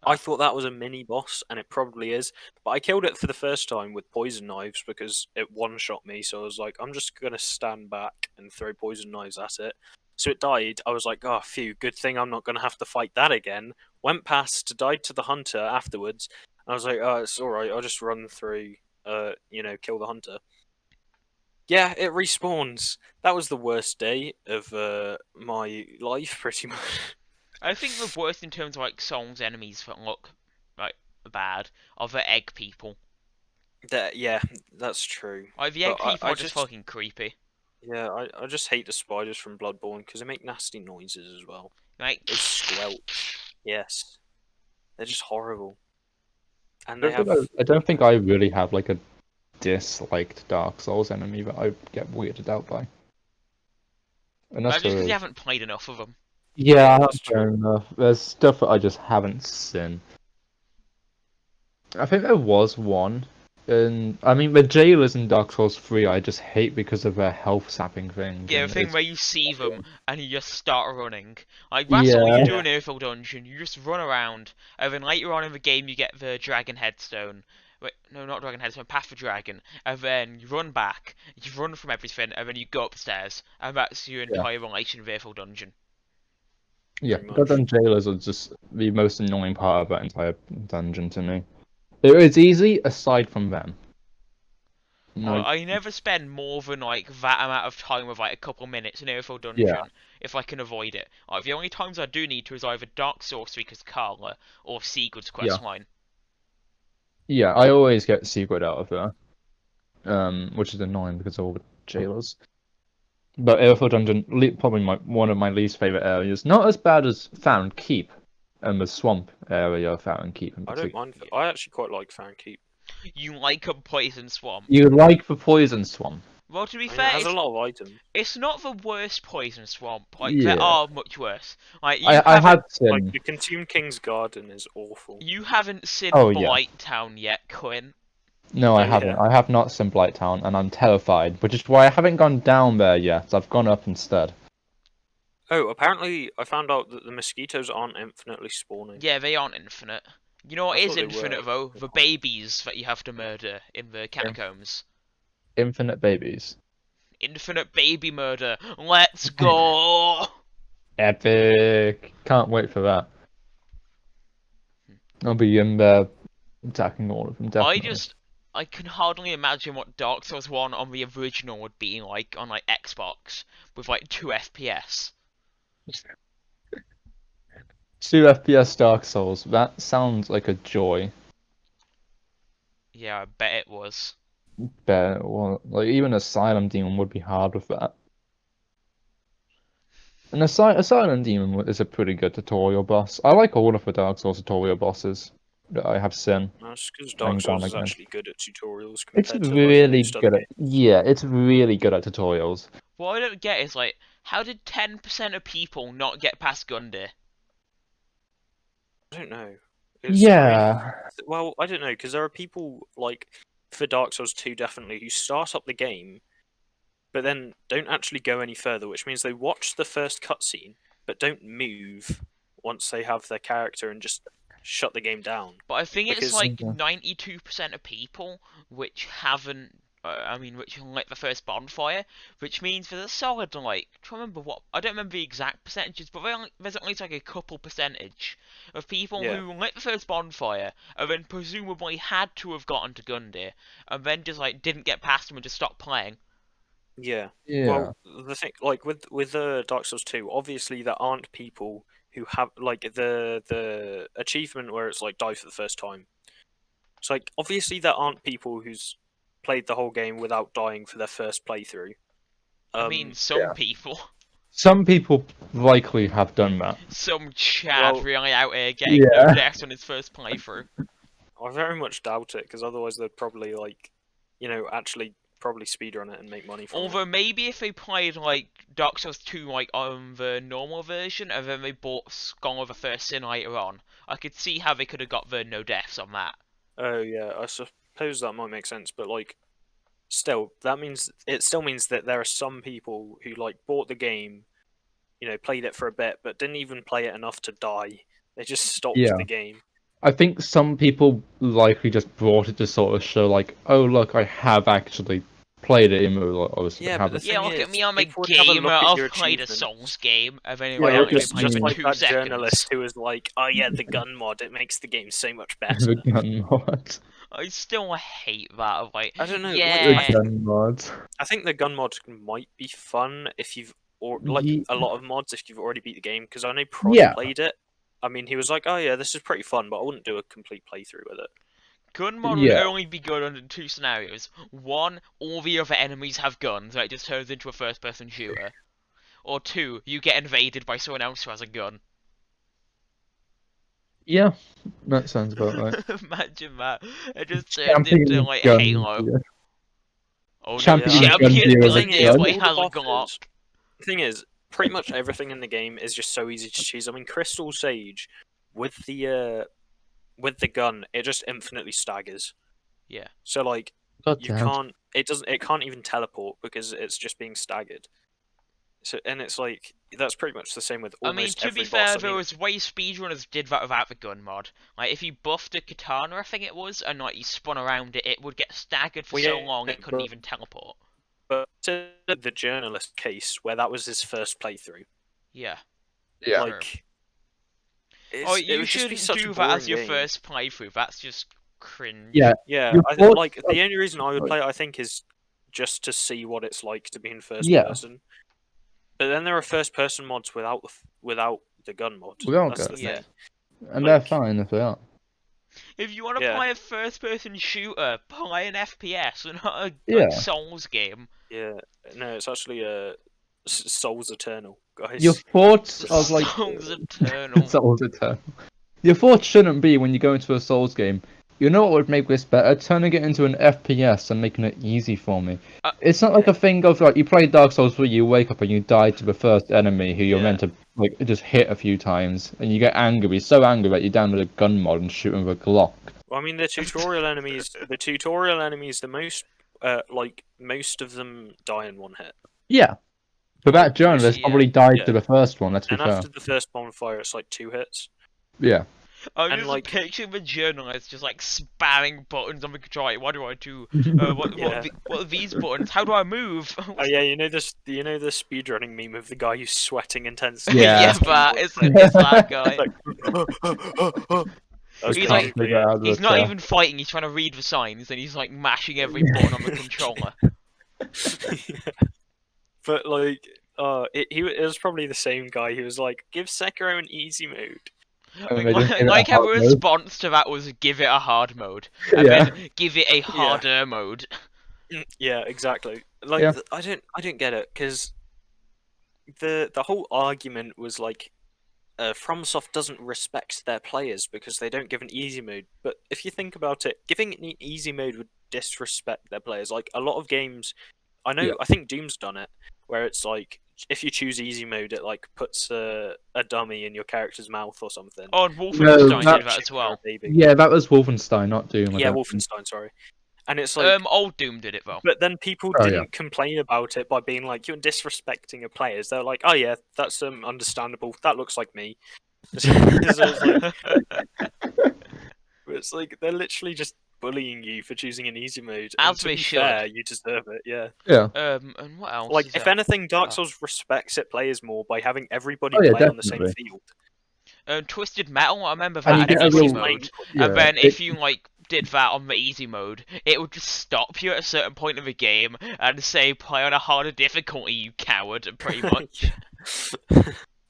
I thought that was a mini boss, and it probably is. But I killed it for the first time with poison knives because it one shot me. So I was like, I'm just gonna stand back and throw poison knives at it. So it died. I was like, oh, phew, good thing I'm not gonna have to fight that again. Went past, died to the hunter afterwards. And I was like, oh, it's all right. I'll just run through. Kill the hunter. Yeah, it respawns. That was the worst day of my life, pretty much. I think the worst in terms of like songs enemies that look like bad are the egg people. Yeah, that's true. Like the egg But people are just fucking creepy. yeah, I just hate the spiders from Bloodborne because they make nasty noises as well. Like They squelch. Yes, they're just horrible. And I they have. don't think I really have like a disliked Dark Souls enemy that I get weirded out by. Unless just there because is. you haven't played enough of them. Yeah, that's fair true. enough. There's stuff that I just haven't seen. I think there was one. And I mean, the jailers in Dark Souls 3 I just hate because of their health sapping thing. Yeah, the And thing where you see them and you just start running. Like that's Yeah. all you do Yeah. in Earthfall Dungeon. You just run around, and then later on in the game you get the Dragon Headstone. Wait, no, not Dragon Headstone, Path of Dragon. And then you run back, you run from everything, and then you go upstairs, and that's your entire relation with Earthfall Dungeon. Yeah, Pretty much. goddamn jailers are just the most annoying part of that entire dungeon to me. It's easy aside from them. Well, Like, I never spend more than like that amount of time with like a couple minutes in Earthfall Dungeon Yeah. if I can avoid it. Like the only times I do need to is either Dark Sorcery because Carla or Sigurd's quest line. yeah, I always get secret out of there, which is annoying because of all the jailers. But Earthful Dungeon, probably one of my least favorite areas. Not as bad as Found Keep, the swamp area of Farron Keep in I don't particular. mind. I actually quite like Farrankeep. You like a poison swamp. You like the poison swamp? Well, to be I mean, it fair, has a lot of items. it's not the worst poison swamp. Like, there Yeah. are much worse. Like, I have Like seen. the Consumed King's Garden is awful. You haven't seen Oh, yeah. Blight Town yet, Quinn. No, I Oh, haven't. yeah. I have not seen Blight Town, and I'm terrified, which is why I haven't gone down there yet. I've gone up instead. Oh, apparently I found out that the mosquitoes aren't infinitely spawning. Yeah, they aren't infinite. You know what I is thought they infinite were. though? The babies that you have to murder in the catacombs. Infinite babies. Infinite baby murder. Let's go! Epic. Can't wait for that. I'll be in there attacking all of them, definitely. I can hardly imagine what Dark Souls 1 on the original would be like on like Xbox with like 2 FPS. 2 FPS Dark Souls. That sounds like a joy. Yeah, I bet it was. But well, like even Asylum Demon would be hard with that. And Asylum Demon is a pretty good tutorial boss. I like all of the Dark Souls tutorial bosses that I have seen That's because Dark and gone Souls is again. actually good at tutorials It's compared to like really most other good at it's really good at tutorials. What I don't get is like, how did 10% of people not get past Gundy? I don't know. Yeah. Well, I don't know because there are people like for Dark Souls 2 definitely who start up the game, but then don't actually go any further, which means they watch the first cutscene but don't move once they have their character and just shut the game down. But I think it's Because- like Yeah. 92% of people which haven't, which lit the first bonfire, which means there's a solid, like, I don't remember the exact percentages, but there's at least like a couple percentage of people Yeah. who lit the first bonfire and then presumably had to have gotten to Gundy and then just like didn't get past them and just stopped playing. Yeah. Yeah. Well, the thing, like with Dark Souls 2, obviously there aren't people who have like the achievement where it's like die for the first time. It's like obviously there aren't people who's played the whole game without dying for their first playthrough. I mean, some yeah. people, Some people likely have done that. some Chad Well, really out here getting Yeah. no deaths on his first playthrough. I very much doubt it because otherwise they'd probably like, actually probably speedrun it and make money from it. Although maybe if they played like Dark Souls 2 like on the normal version and then they bought Skull of the First Sin later on, I could see how they could have got the no deaths on that. Oh yeah, I suppose that might make sense, but like, still, it still means that there are some people who like bought the game, played it for a bit, but didn't even play it enough to die. They just stopped Yeah. the game. I think some people likely just brought it to sort of show, like, oh look, I have actually played it. Yeah, but the Yeah, thing look at is, me, I'm a people would have a gamer, look at I've your played a achievements. Souls game, and then Yeah, I look only at played just for like 2 that seconds. journalist who was like, "Oh yeah, the gun mod, it makes the game so much better." the gun mod. I still hate that, of like, I don't know, like, yeah, The gun mod. I think the gun mod might be fun if you've like Ye- a lot of mods if you've already beat the game. Because I know Prod Yeah. played it. I mean, he was like, "Oh yeah, this is pretty fun," but I wouldn't do a complete playthrough with it. gun mod Yeah. would only be good under 2 scenarios. One, all the other enemies have guns, so it just turns into a first-person shooter. Or 2, you get invaded by someone else who has a gun. Yeah, that sounds about right. Imagine that. It just turns Champion into like gun Halo. dealer. Oh no, Champion gun champion dealer gun with dealer, gun. but he all the has a bosses- Glock. The thing is, pretty much everything in the game is just so easy to choose. I mean, Crystal Sage with the gun, it just infinitely staggers. Yeah. So like God you damn. can't. It can't even teleport because it's just being staggered. So and it's like that's pretty much the same with I almost mean, to every be fair, boss. there was ways speedrunners did that without the gun mod. Like, if you buffed a katana, I think it was, and like you spun around it, it would get staggered for Well, so yeah, long it couldn't but- even teleport. But to the journalist case where that was his first playthrough, Yeah. Yeah. like. Oh, it you would just be shouldn't such a do that as boring your game. first playthrough. That's just cringe. Yeah. Yeah, Your I thoughts like of- the only reason I would play it, I think, is just to see what it's like to be in first Yeah. person. But then there are first person mods without the gun mod. Without That's gun, the yeah. thing. And they're Like- fine if they are. If you want to Yeah. play a first-person shooter, play an FPS and not a Yeah. like, Souls game. Yeah, no, it's actually Souls Eternal, guys. Your thoughts of like Souls Eternal. Souls Eternal. Your thought shouldn't be when you go into a Souls game. You know what would make this better? Turning it into an FPS and making it easy for me. It's not like a thing of like you play Dark Souls where you wake up and you die to the first enemy who you're meant to like just hit a few times and you get angry, so angry that you download a gun mod and shoot him with a Glock. Well, I mean, the tutorial enemies, the most, like most of them die in one hit. Yeah, but that journalist probably died to the first one. Let's be And fair. after the first bonfire, it's like 2 hits. Yeah. I'm And, just like- picturing the journalist just like spamming buttons on the controller. What do I do? What are these buttons? How do I move? Oh yeah, you know this. You know the speedrunning meme of the guy who's sweating intensely. Yeah. But it's that guy. That's He's can't like- figure out He's the not chair. even fighting. He's trying to read the signs, and he's like mashing every button on the controller. But like, it was probably the same guy who was like, "Give Sekiro an easy mode." And they just give it a Like how hard the mode. response to that was give it a hard mode, and Yeah. then give it a harder mode. Yeah, exactly. Like, Yeah. I don't get it because the whole argument was like, FromSoft doesn't respect their players because they don't give an easy mode. But if you think about it, giving an easy mode would disrespect their players. Like a lot of games, I know. Yeah. I think Doom's done it, where it's like if you choose easy mode, it like puts a dummy in your character's mouth or something. Oh, and Wolfenstein No, did that as well. Yeah, that was Wolfenstein, not Doom. I Yeah, don't think. Wolfenstein. Sorry. And it's like, Old Doom did it though. but then people Oh, didn't complain about it by being like, "You're disrespecting your players." They're like, "Oh yeah, that's understandable. That looks like me." It's like they're literally just bullying you for choosing an easy mode. And As to they be should. fair, you deserve it. Yeah. Yeah. And what else? Like is if there? anything, Dark Souls respects its players more by having everybody Oh, yeah, play on the same definitely. field. Twisted Metal, I remember And you that in get a easy real- mode. Yeah, And then it- if you like did that on the easy mode, it would just stop you at a certain point of the game and say play on a harder difficulty, you coward, pretty much.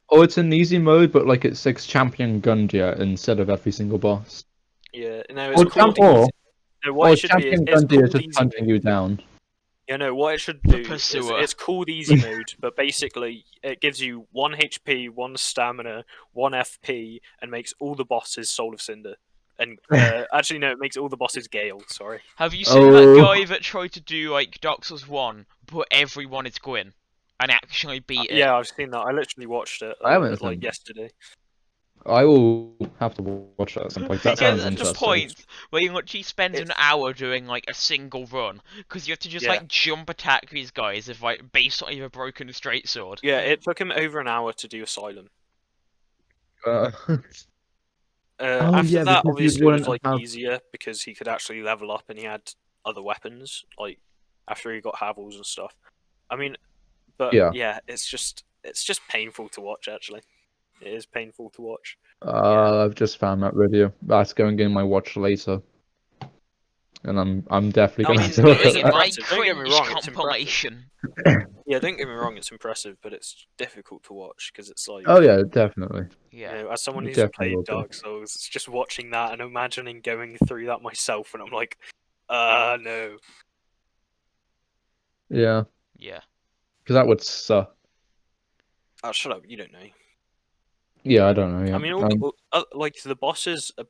Oh, it's an easy mode, but like it's 6 champion Gundia instead of every single boss. Yeah, no, it's called Or easy. No, what it should be champion is Gundia is called just easy punching mode. you down. Yeah, no, what it should do is Pursuer. it's called easy mode, but basically it gives you 1 HP, 1 stamina, 1 FP, and makes all the bosses Soul of Cinder. And actually, no, it makes all the bosses Gale. Sorry. Have you seen that Oh. guy that tried to do like Dark Souls 1, but everyone is Gwyn, and actually beat it? Yeah, I've seen that. I literally watched it I haven't like seen- yesterday. I will have to watch that at some point. That Because sounds at the interesting. point where you literally spend an It's- hour doing like a single run, because you have to just Yeah. like jump attack these guys if like based on your broken straight sword. Yeah, it took him over an hour to do Asylum. Uh, After yeah, that, because you obviously, it was wouldn't like have- easier because he could actually level up and he had other weapons. Like after he got Havels and stuff. I mean, but Yeah. yeah, it's just painful to watch. Actually, it is painful to watch. I've just found that video. That's going in my watch later, and I'm definitely I going mean, to look it's at Doing that. my impressive. Don't get me cringe wrong, it's impressive. compilation. Yeah, don't get me wrong, it's impressive, but it's difficult to watch because it's like, Oh yeah, definitely. Yeah. you know, as someone It who's definitely played will be. Dark Souls, it's just watching that and imagining going through that myself, and I'm like, no. Yeah, Yeah. because that would suck. Oh, shut up, you don't know. Yeah, I don't know. Yeah. I mean, like the bosses are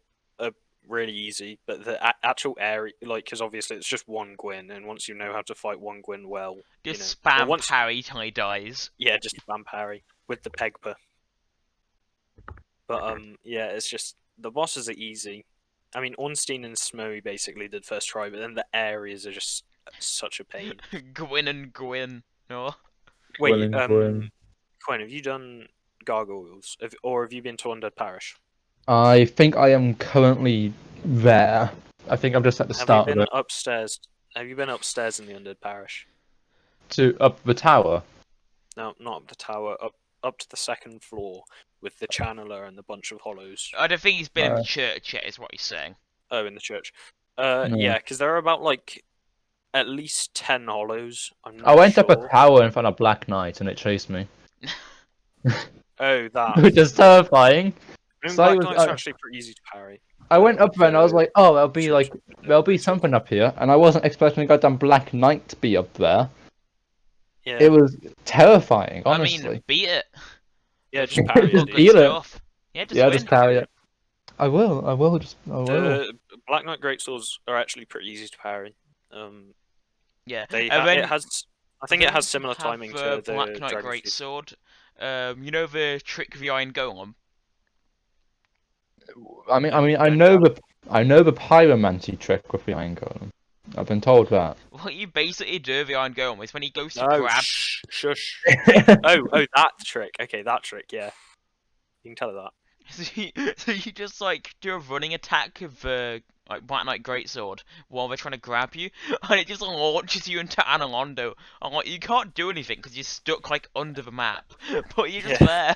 really easy, but the actual area, like, because obviously it's just one Gwyn, and once you know how to fight one Gwyn well, Just you know, spam or once, parry till he dies. yeah, just spam parry with the Pegper. But yeah, it's just the bosses are easy. I mean, Ornstein and Smoey basically did first try, but then the areas are just such a pain. Gwyn and Gwyn. No. Wait, Gwyn and Gwyn. Quinn, have you done Gargoyles, or have you been to Undead Parish? I think I am currently there. I think I'm just at the Have you start of been it. upstairs? Have you been upstairs in the Undead Parish? To up the tower. No, not up the tower. Up to the second floor with the channeler and the bunch of hollows. I don't think he's been in the church yet, is what he's saying. Oh, in the church. No. Yeah, because there are about like at least 10 hollows. I'm not I went sure. up a tower in front of Black Knight and it chased me, Oh, that. which is terrifying. I mean, so I Black was- Knight's I- actually pretty easy to parry. I went up there and I was So- like, oh, there'll be something up here, and I wasn't expecting a goddamn Black Knight to be up there. Yeah, It was terrifying, honestly. I mean, beat it. yeah, just parry Just it. beat it. Stuff. Yeah, just Yeah, win. just carry it. I will. I will. I will. The Black Knight Greatswords are actually pretty easy to parry. Yeah, They and it then has. I I think it think has if you similar have timing to Black the Knight Dragon Speed. Greatsword, you know the trick of the Iron Golem. No, don't I know the pyromancy trick with the Iron Golem. I've been told that. What you basically do with the Iron Golem is when he goes to No, grab. shush. Oh, that trick. Okay, that trick. Yeah, you can tell her that. So you just like do a running attack of like Black Knight Greatsword while they're trying to grab you, and it just launches you into Analondo. I'm like, you can't do anything because you're stuck like under the map, but you're just Yeah, there.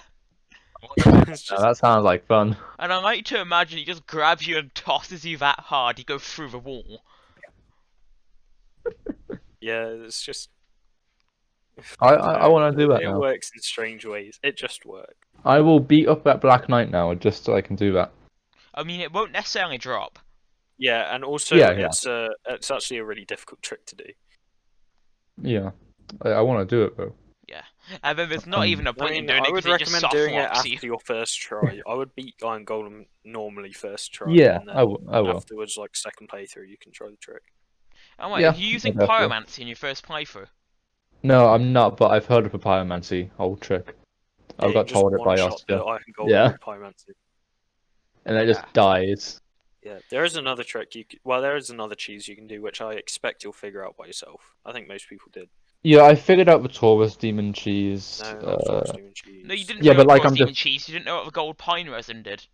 it's Now, just that sounds like fun. And I like to imagine he just grabs you and tosses you that hard you go through the wall. yeah, it's just. I want to do that It now. works in strange ways. It just works. I will beat up that Black Knight now just so I can do that. I mean, it won't necessarily drop. Yeah, and also Yeah. it's actually a really difficult trick to do. Yeah. I want to do it though. Yeah. And then there's not even a I point in mean, doing I it would because it just recommend soft doing it locks you. after your first try. I would beat Iron Golem normally first try, Yeah, and then I will. afterwards, like second playthrough, you can try the trick. Oh wait, Yeah, are you using definitely. Pyromancy in your first playthrough? No, I'm not, but I've heard of the pyromancy old trick. Yeah, I you can got just told it one by shot the Oscar. Iron Golem Yeah, with Pyromancy. and it Ah. just dies. Yeah, there is another trick well, there is another cheese you can do, which I expect you'll figure out by yourself. I think most people did. Yeah, I figured out the Taurus demon cheese. No, not Taurus Demon No, you Cheese. didn't Yeah, figure but out like Taurus I'm Demon just. Cheese. You didn't know what the gold pine resin did.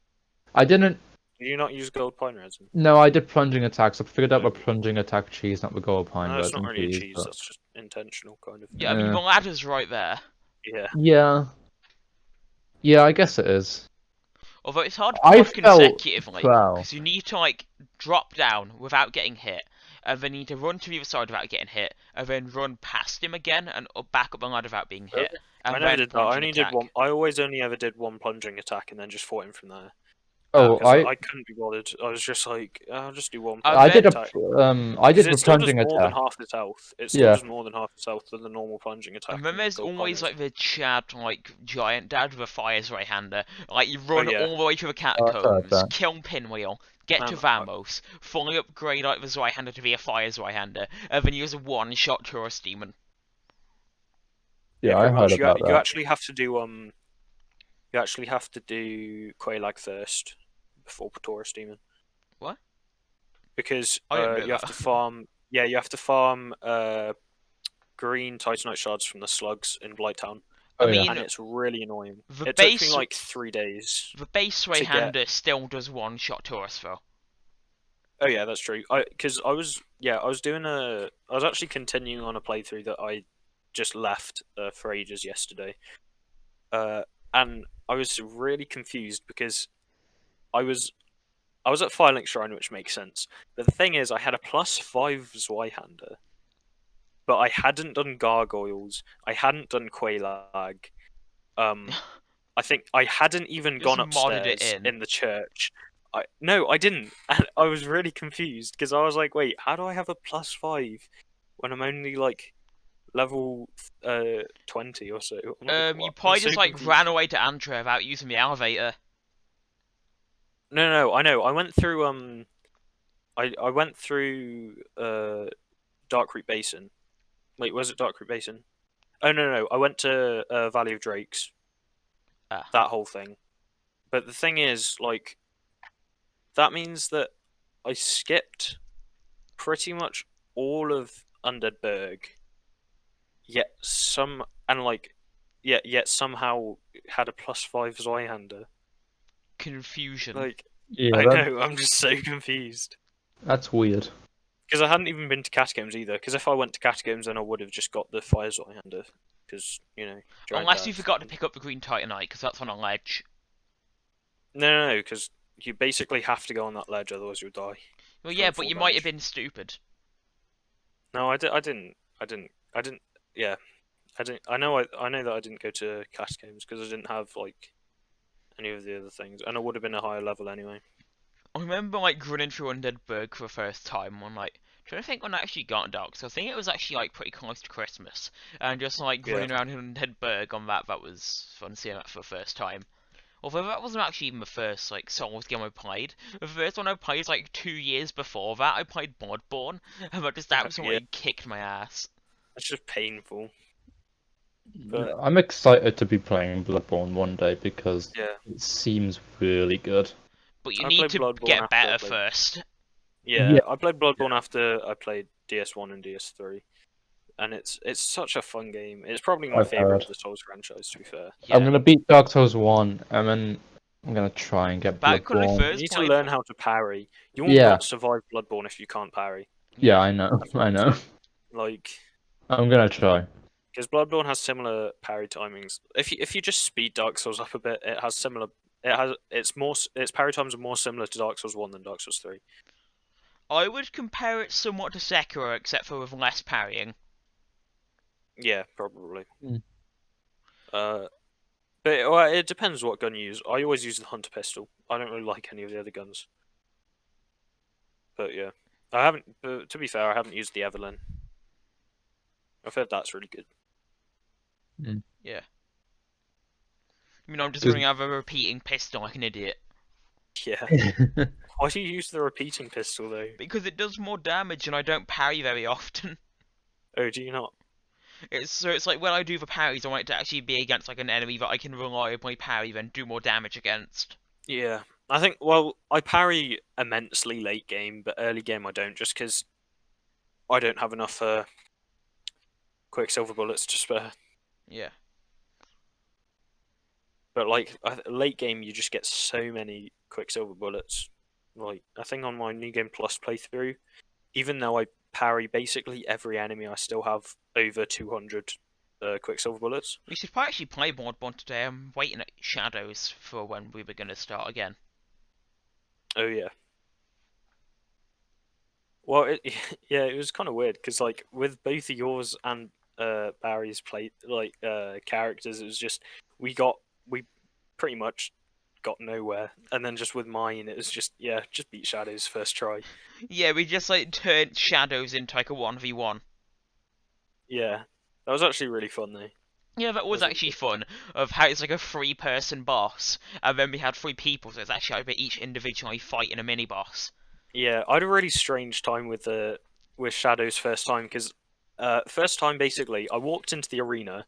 I didn't. Did you not use gold pine resin? No, I did plunging attacks. I figured out the No. plunging attack cheese, not the gold pine No, that's not resin really a cheese. cheese. But That's just intentional, kind of. Yeah, I mean the ladder's right there. Yeah. yeah, yeah, I guess it is. Although it's hard to I push felt consecutively wow. because you need to like drop down without getting hit, and then you need to run to the other side without getting hit, and then run past him again and back up the ladder without being hit. And I never then did that. I plunge and only did attack. one. I always only ever did one plunging attack and then just fought him from there. Oh, Because I couldn't be bothered. I was just like, I'll just do one I plunging bet- attack. I did Because the it still does plunging more than attack. half its health. It still Yeah. does more than half its health than the normal plunging attack. And then and there's gold always pine like the Chad like giant dad with a fire's right hander. Like you run yeah. all the way through the I've heard catacombs, that. kill Pinwheel, get to Man, Vamos, fully upgrade like the right hander to be a fire's right hander, and then use a one shot Taurus demon. Yeah, I pretty heard much. about You that. actually have to do You actually have to do Quailag first before Taurus Demon. What? Because I didn't know you have that. to farm. Yeah, you have to farm green Titanite shards from the slugs in Blighttown. Oh, I yeah. mean, And it's really annoying. the It took me base- like 3 days. the base right to get- hander still does one shot Taurus though. Oh yeah, that's true. Because I was actually continuing on a playthrough that I just left for ages yesterday, and I was really confused because I was at Firelink Shrine, which makes sense. But the thing is, I had a +5 Zweihander, but I hadn't done Gargoyles. I hadn't done Quailag. I think I hadn't even Just gone modded it upstairs in. the church. No, I didn't. And I was really confused because I was like, wait, how do I have a +5 when I'm only like level 20 or so? I'm like, You what? probably I'm just so like confused. ran away to Antria without using the elevator. No, I know. I went through I went through Dark Root Basin. Wait, was it Dark Root Basin? Oh no, I went to Valley of Drakes. Ah. That whole thing. But the thing is, like, that means that I skipped pretty much all of Undead Berg. Yet somehow had a +5 Zweihander. Confusion. Like, Yeah, I know, I'm just so confused. that's weird. Because I hadn't even been to Catacombs either. Because if I went to Catacombs, then I would have just got the Fire Zweihander. Because, giant Unless you dad. forgot to pick up the green Titanite, because that's on a ledge. No, because you basically have to go on that ledge, otherwise you'll die. Well, From yeah, but full you might have damage. been stupid. No, I didn't. Yeah, I know that I didn't go to Catacombs because I didn't have like any of the other things, and I would have been a higher level anyway. I remember like running through Undead Berg for the first time on like trying to think when I actually got dark. So I think it was actually like pretty close to Christmas, and just like Yeah. running around in Undead Berg on that was fun seeing that for the first time. Although that wasn't actually even the first like Souls game I played. The first one I played was like 2 years before that. I played Bloodborne, and that just Yeah, absolutely kicked my ass. it's just painful. But I'm excited to be playing Bloodborne one day because yeah, it seems really good. But you I need played to Bloodborne get after I better played. first. Yeah, Yeah, I played Bloodborne after I played DS1 and DS3, and it's such a fun game. It's probably my I've favorite heard. of the Souls franchise, to be fair. I'm Yeah. gonna beat Dark Souls 1, and then I'm gonna try and get Back when I Bloodborne. You first need to played, learn how to parry. You will Yeah, not survive Bloodborne if you can't parry. yeah, yeah, I know, That's what I I'm know. saying. Like, I'm gonna try. because Bloodborne has similar parry timings. If you just speed Dark Souls up a bit, it has similar. Its parry times are more similar to Dark Souls 1 than Dark Souls 3. I would compare it somewhat to Sekiro, except for with less parrying. Yeah, probably. Mm. Uh, but well, it depends what gun you use. I always use the Hunter pistol. I don't really like any of the other guns. But yeah, I haven't. But to be fair, I haven't used the Evelyn. I've heard that's really good. Yeah. I mean, I'm just 'Cause- running out of a repeating pistol like an idiot. Yeah. Why do you use the repeating pistol though? Because it does more damage and I don't parry very often. Oh, do you not? It's like when I do the parries, I want it to actually be against like an enemy that I can reliably parry then do more damage against. Yeah. I think. Well, I parry immensely late game, but early game I don't, just because I don't have enough quicksilver bullets to spare. Yeah. But like late game, you just get so many quicksilver bullets. Like I think on my New Game Plus playthrough, even though I parry basically every enemy, I still have over 200 quicksilver bullets. We should probably actually play Bloodborne today. I'm waiting at Shadows for when we were going to start again. Oh yeah. Well, yeah, it was kind of weird because like with both of yours and Barry's play characters, it was just we got we pretty much got nowhere, and then just with mine, it was just yeah, just beat Shadows first try. Yeah, we just like turned Shadows into like a 1v1. Yeah, that was actually really fun though. Yeah, that That was was really actually good. fun. Of how it's like a three-person boss, and then we had three people, so it's actually like each individually fighting a mini boss. Yeah, I had a really strange time with Shadows first time because first time basically I walked into the arena.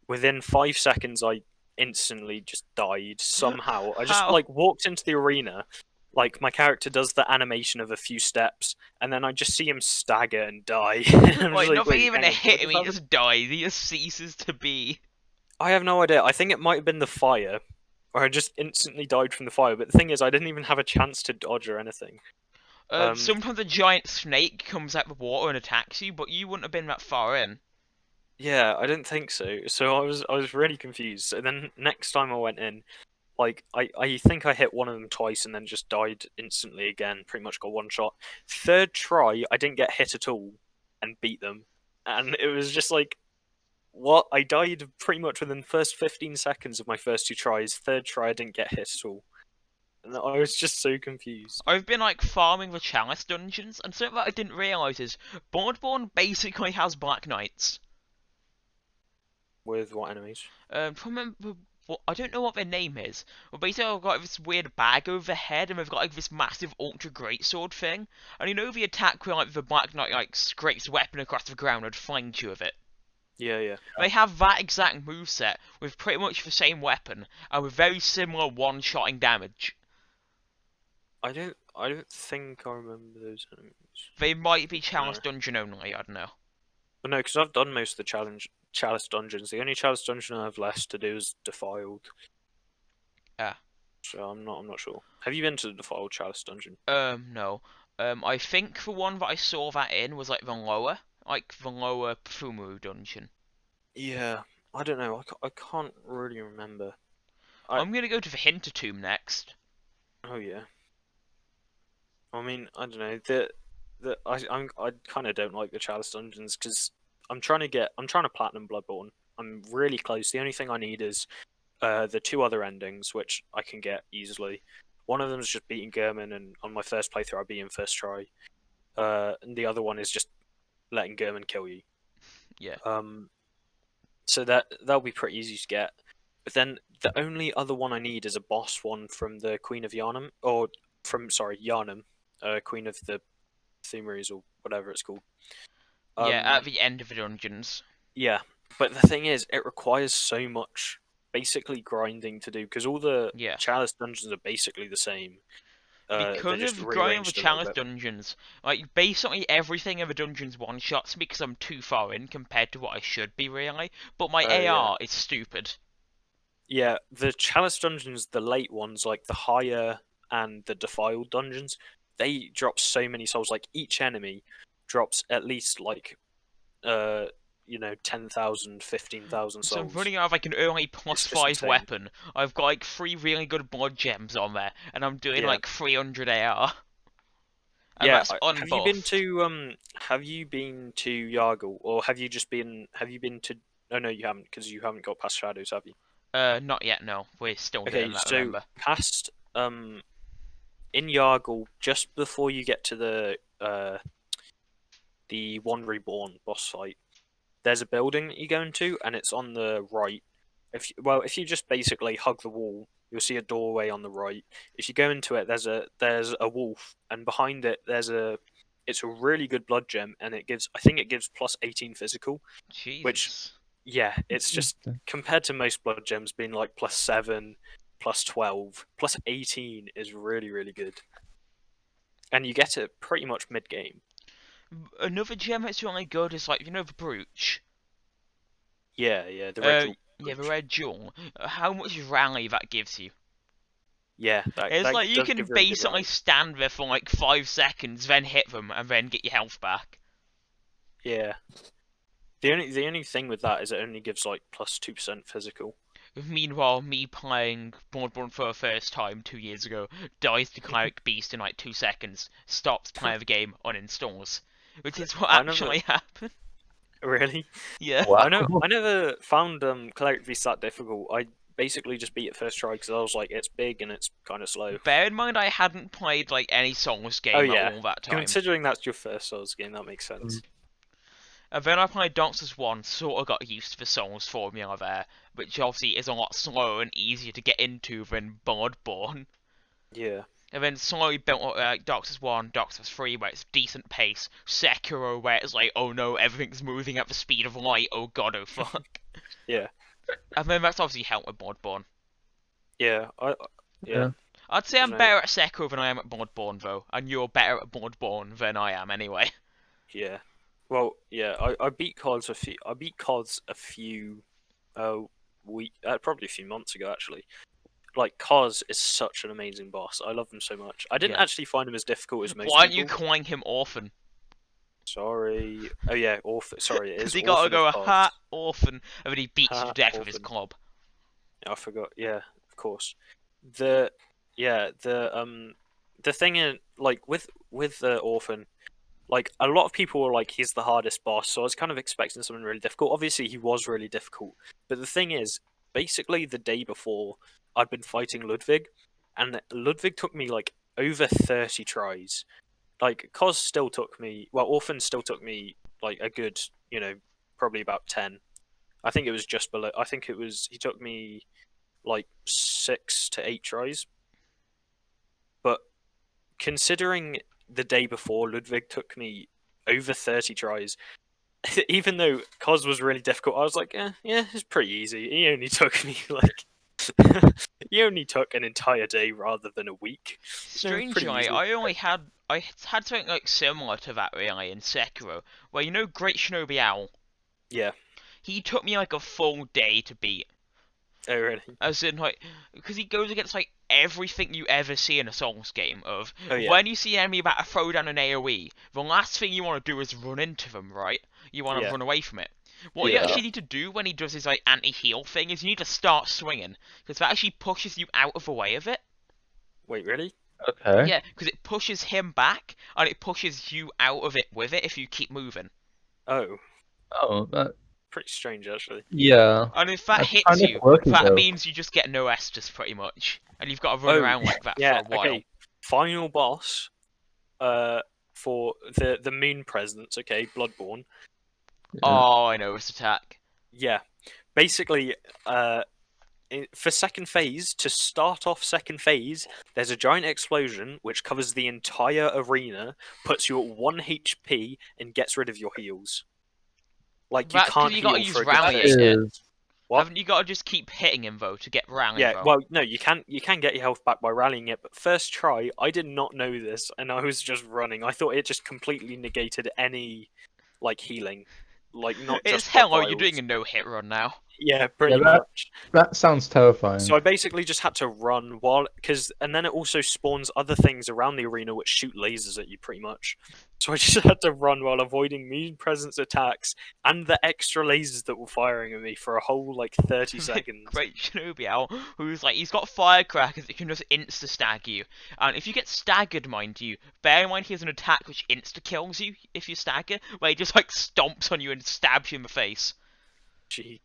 Within 5 seconds, I instantly just died somehow. I just How? like walked into the arena, like my character does the animation of a few steps, and then I just see him stagger and die. I'm just Like like, nothing wait, even hang on, hit what him, just he happened? just died. He just ceases to be. I have no idea. I think it might have been the fire, or I just instantly died from the fire. But the thing is, I didn't even have a chance to dodge or anything. Um, Sometimes a giant snake comes out of the water and attacks you, but you wouldn't have been that far in. yeah, I didn't think so. So I was really confused. And then next time I went in, like I think I hit one of them twice and then just died instantly again. Pretty much got one shot. Third try, I didn't get hit at all and beat them, and it was just like, what? I died pretty much within the first 15 seconds of my first two tries. Third try, I didn't get hit at all, and I was just so confused I've been like farming the Chalice dungeons, and something that I didn't realise is Bloodborne basically has Black Knights. with what enemies. Remember what I don't know what their name is. But basically, I've got this weird bag over their head, and they've got like this massive ultra greatsword thing. And you know the attack where like the Black Knight like scrapes the weapon across the ground and flanks you with it. Yeah, yeah. They have that exact moveset with pretty much the same weapon and with very similar one-shotting damage. I don't think I remember those enemies. They might be No, Chalice Dungeon only, I don't know. but no, because I've done most of the chalice dungeons. The only chalice dungeon I have left to do is defiled. Ah. So I'm not sure. Have you been to the Defiled Chalice dungeon? No. I think the one that I saw that in was like the lower Fumu dungeon. Yeah, I don't know. I can't really remember. I I'm gonna go to the Hintertomb next. oh yeah. I mean, I don't know. I kind of don't like the Chalice dungeons because I'm trying to platinum Bloodborne. I'm really close. The only thing I need is the two other endings, which I can get easily. One of them is just beating German, and on my first playthrough, I beat him first try. And the other one is just letting German kill you. Yeah. So that'll be pretty easy to get. But then the only other one I need is a boss one from the Queen of Yharnam, or Yharnam, Queen of the Thumeries or whatever it's called. Yeah, Um, at the end of the dungeons. yeah, but the thing is, it requires so much basically grinding to do because all the Yeah. Chalice dungeons are basically the same. They're Because just of grinding the rearranged a little challenge bit. dungeons, like basically everything in the dungeons one-shots me because I'm too far in compared to what I should be really, but my Oh yeah, AR is stupid. yeah. The Chalice dungeons, the late ones, like the higher and the defiled dungeons, they drop so many souls. Like each enemy drops at least like 10,000, 15,000 So I'm souls. running out of like an early plus It's just 5 insane. weapon. I've got like 3 really good blood gems on there, and I'm doing Yeah. like 300 AR. And Yeah, that's have you been unbuffed. to Yargle, or have you been to? Oh no, you haven't, because you haven't got past Shadows, have you? Not yet, no. We're still Okay, doing that, so remember? past in Yargle, just before you get to the One Reborn boss fight, there's a building that you go into, and it's on the right. If you just basically hug the wall, you'll see a doorway on the right. If you go into it, there's a wolf, and behind it it's a really good blood gem, and I think it gives plus 18 physical, which Jesus. yeah, it's just compared to most blood gems being like plus 7, plus 12, plus 18 is really really good, and you get it pretty much mid game. Another gem that's really good is like, the brooch? Yeah, the red jewel Yeah, the brooch. red jewel. How much rally that gives you? Yeah, It's that like you does can give really good basically rally. stand there for like 5 seconds, then hit them, and then get your health back. Yeah. The only thing with that is it only gives like plus 2% physical. Meanwhile, me playing Bloodborne for the first time 2 years ago dies the cleric beast in like 2 seconds, stops playing the game, uninstalls, which is what I never actually happened. really. Yeah. Wow. I never found Cleric Beast that difficult. I basically just beat it first try because I was like, it's big and it's kind of slow. Bear in mind, I hadn't played like any Souls Oh game at yeah, all that time. considering that's your first Souls game, that makes sense. And then I played Dark Souls 1, sort of got used to the Souls formula there, which obviously is a lot slower and easier to get into than Bloodborne. Yeah, And then slowly built up Dark Souls 1, Dark Souls 3, where it's decent pace, Sekiro, where it's like, oh no, everything's moving at the speed of light, oh god, oh fuck. yeah, And then that's obviously helped with Bloodborne. yeah. Yeah. Yeah. I'd say I'm There's no better at Sekiro than I am at Bloodborne, though, and you're better at Bloodborne than I am anyway. yeah. Well, yeah. I beat CODs a few. I beat CODs a few probably a few months ago actually. Like Cos is such an amazing boss. I love him so much. I didn't Yeah. actually find him as difficult as most Why aren't you people. calling him Orphan? Sorry. Oh yeah, Sorry, it Because is he gotta Orphan go of a Cos. ha Orphan, and then he beats you to Ha, death with his Orphan. club. I forgot. Yeah, of course. The yeah the thing is like with the Orphan, like a lot of people were like he's the hardest boss, so I was kind of expecting something really difficult. Obviously, he was really difficult, but the thing is, basically the day before I'd been fighting Ludwig, and Ludwig took me like over 30 tries. Like Cos still took me, well, Orphan still took me like a good, probably about 10. I think it was just below. I think he took me like 6 to 8 tries. But considering the day before Ludwig took me over 30 tries, even though Cos was really difficult, I was like, yeah, it's pretty easy. He only took me like he only took an entire day rather than a week. So pretty Strangely, easy. I had something like similar to that really in Sekiro, where Great Shinobi Owl. Yeah. He took me like a full day to beat. Oh really? As in, like, because he goes against, like, everything you ever see in a Souls game of, Oh yeah. when you see an enemy about to throw down an AoE, the last thing you want to do is run into them, right? You want to Yeah. run away from it. What you Yeah. actually need to do when he does his, like, anti-heal thing is you need to start swinging, because that actually pushes you out of the way of it. Wait, really? Okay. Yeah, because it pushes him back, and it pushes you out of it with it if you keep moving. Oh, Oh, pretty strange actually. yeah. And if that That's hits kind of you, quirky that though. means you just get no Estus, pretty much. And you've got to run Oh, around like that for yeah. a while. Okay. Final boss. For the moon presence. Okay, Bloodborne. Yeah. Oh, I know this attack. Yeah. Basically, for second phase, to start off second phase, there's a giant explosion which covers the entire arena, puts you at 1 HP, and gets rid of your heals. Like, you That's because can't you gotta heal use for a good That 30 rallying it. is What? Haven't you gotta just keep hitting him though to get rallying Yeah, though? well, no, you can get your health back by rallying it, but first try, I did not know this, and I was just running. I thought it just completely negated any like healing, like not It's just blood hell, you're doing vials. a no-hit run now. Yeah, yeah, pretty much. that sounds terrifying. So I basically just had to run and then it also spawns other things around the arena which shoot lasers at you pretty much. So I just had to run while avoiding mean presence attacks and the extra lasers that were firing at me for a whole like 30 seconds. Great Shinobi Owl, who's like, he's got firecrackers that can just insta-stag you. And if you get staggered, mind you, bear in mind he has an attack which insta-kills you if you stagger, where he just like stomps on you and stabs you in the face. Gee.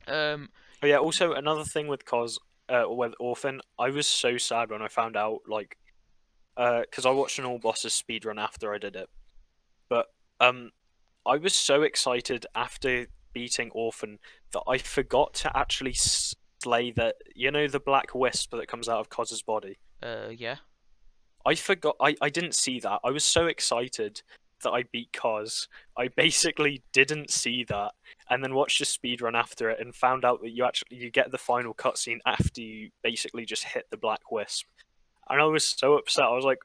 Um, Oh yeah, also another thing with with Orphan, I was so sad when I found out, like, because I watched an all bosses speedrun after I did it, but I was so excited after beating Orphan that I forgot to actually slay the black wisp that comes out of Koz's body. yeah. I forgot. I didn't see that. I was so excited that I beat Koz. I basically didn't see that, and then watched a speedrun after it and found out that you get the final cutscene after you basically just hit the black wisp. And I was so upset. I was like,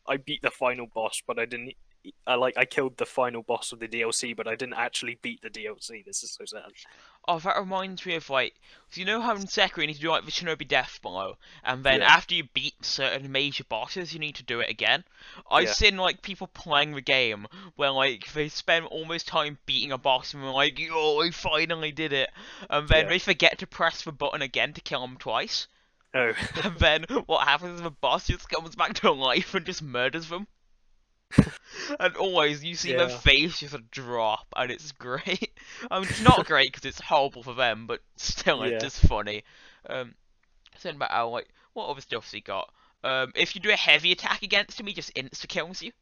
I beat the final boss, but I didn't. I killed the final boss of the DLC, but I didn't actually beat the DLC. This is so sad. Oh, that reminds me of like, so you know how in Sekiro you need to do like the Shinobi Death Blow, and then Yeah. after you beat certain major bosses, you need to do it again. I've Yeah. seen like people playing the game where like they spend almost time beating a boss and they're like, "Yo, I finally did it," and then Yeah. they forget to press the button again to kill him twice, Oh. and then what happens is the boss just comes back to life and just murders them. And always you see their Yeah. face just drop, and it's great. I mean, it's not great because it's horrible for them, but still, it's Yeah. just funny. Saying about how like what other stuff's he got? If you do a heavy attack against him, he just insta kills you.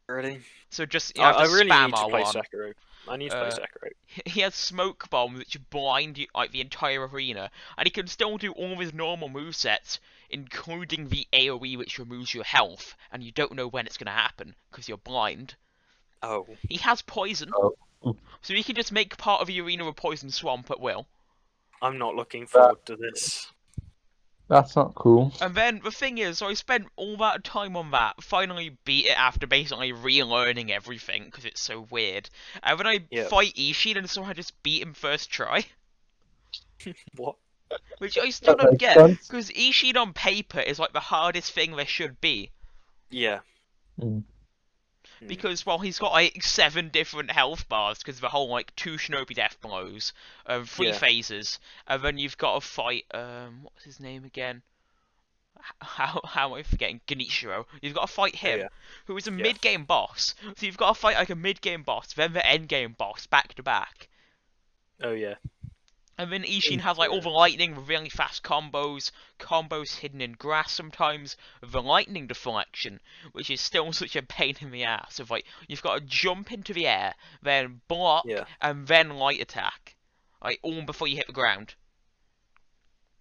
Really? So just you have to I really spam need to play R1. Sekiro. I need to play Uh, Sekiro. He has smoke bombs which blind you, like the entire arena, and he can still do all of his normal movesets, including the AoE which removes your health, and you don't know when it's gonna happen because you're blind. Oh. He has poison, Oh. so he can just make part of the arena a poison swamp at will. I'm not looking forward to this. That's not cool. And then the thing is, so I spent all that time on that, finally beat it after basically relearning everything because it's so weird. And then I Yeah. fight Ishin and so I just beat him first try. What? Which I still That don't makes get, sense. because Ishin on paper is like the hardest thing there should be. Yeah. Mm. Because, well, he's got like 7 different health bars because of the whole like 2 Shinobi death blows, 3 Yeah. phases, and then you've got to fight, what's his name again? How am I forgetting? Genichiro. You've got to fight him, yeah. who is a Yeah. mid-game boss. So you've got to fight like a mid-game boss, then the end-game boss, back to back. Oh yeah. And then Ishin has like all the lightning with really fast combos hidden in grass sometimes, the lightning deflection, which is still such a pain in the ass of like, you've got to jump into the air, then block, Yeah. and then light attack. Like, all before you hit the ground.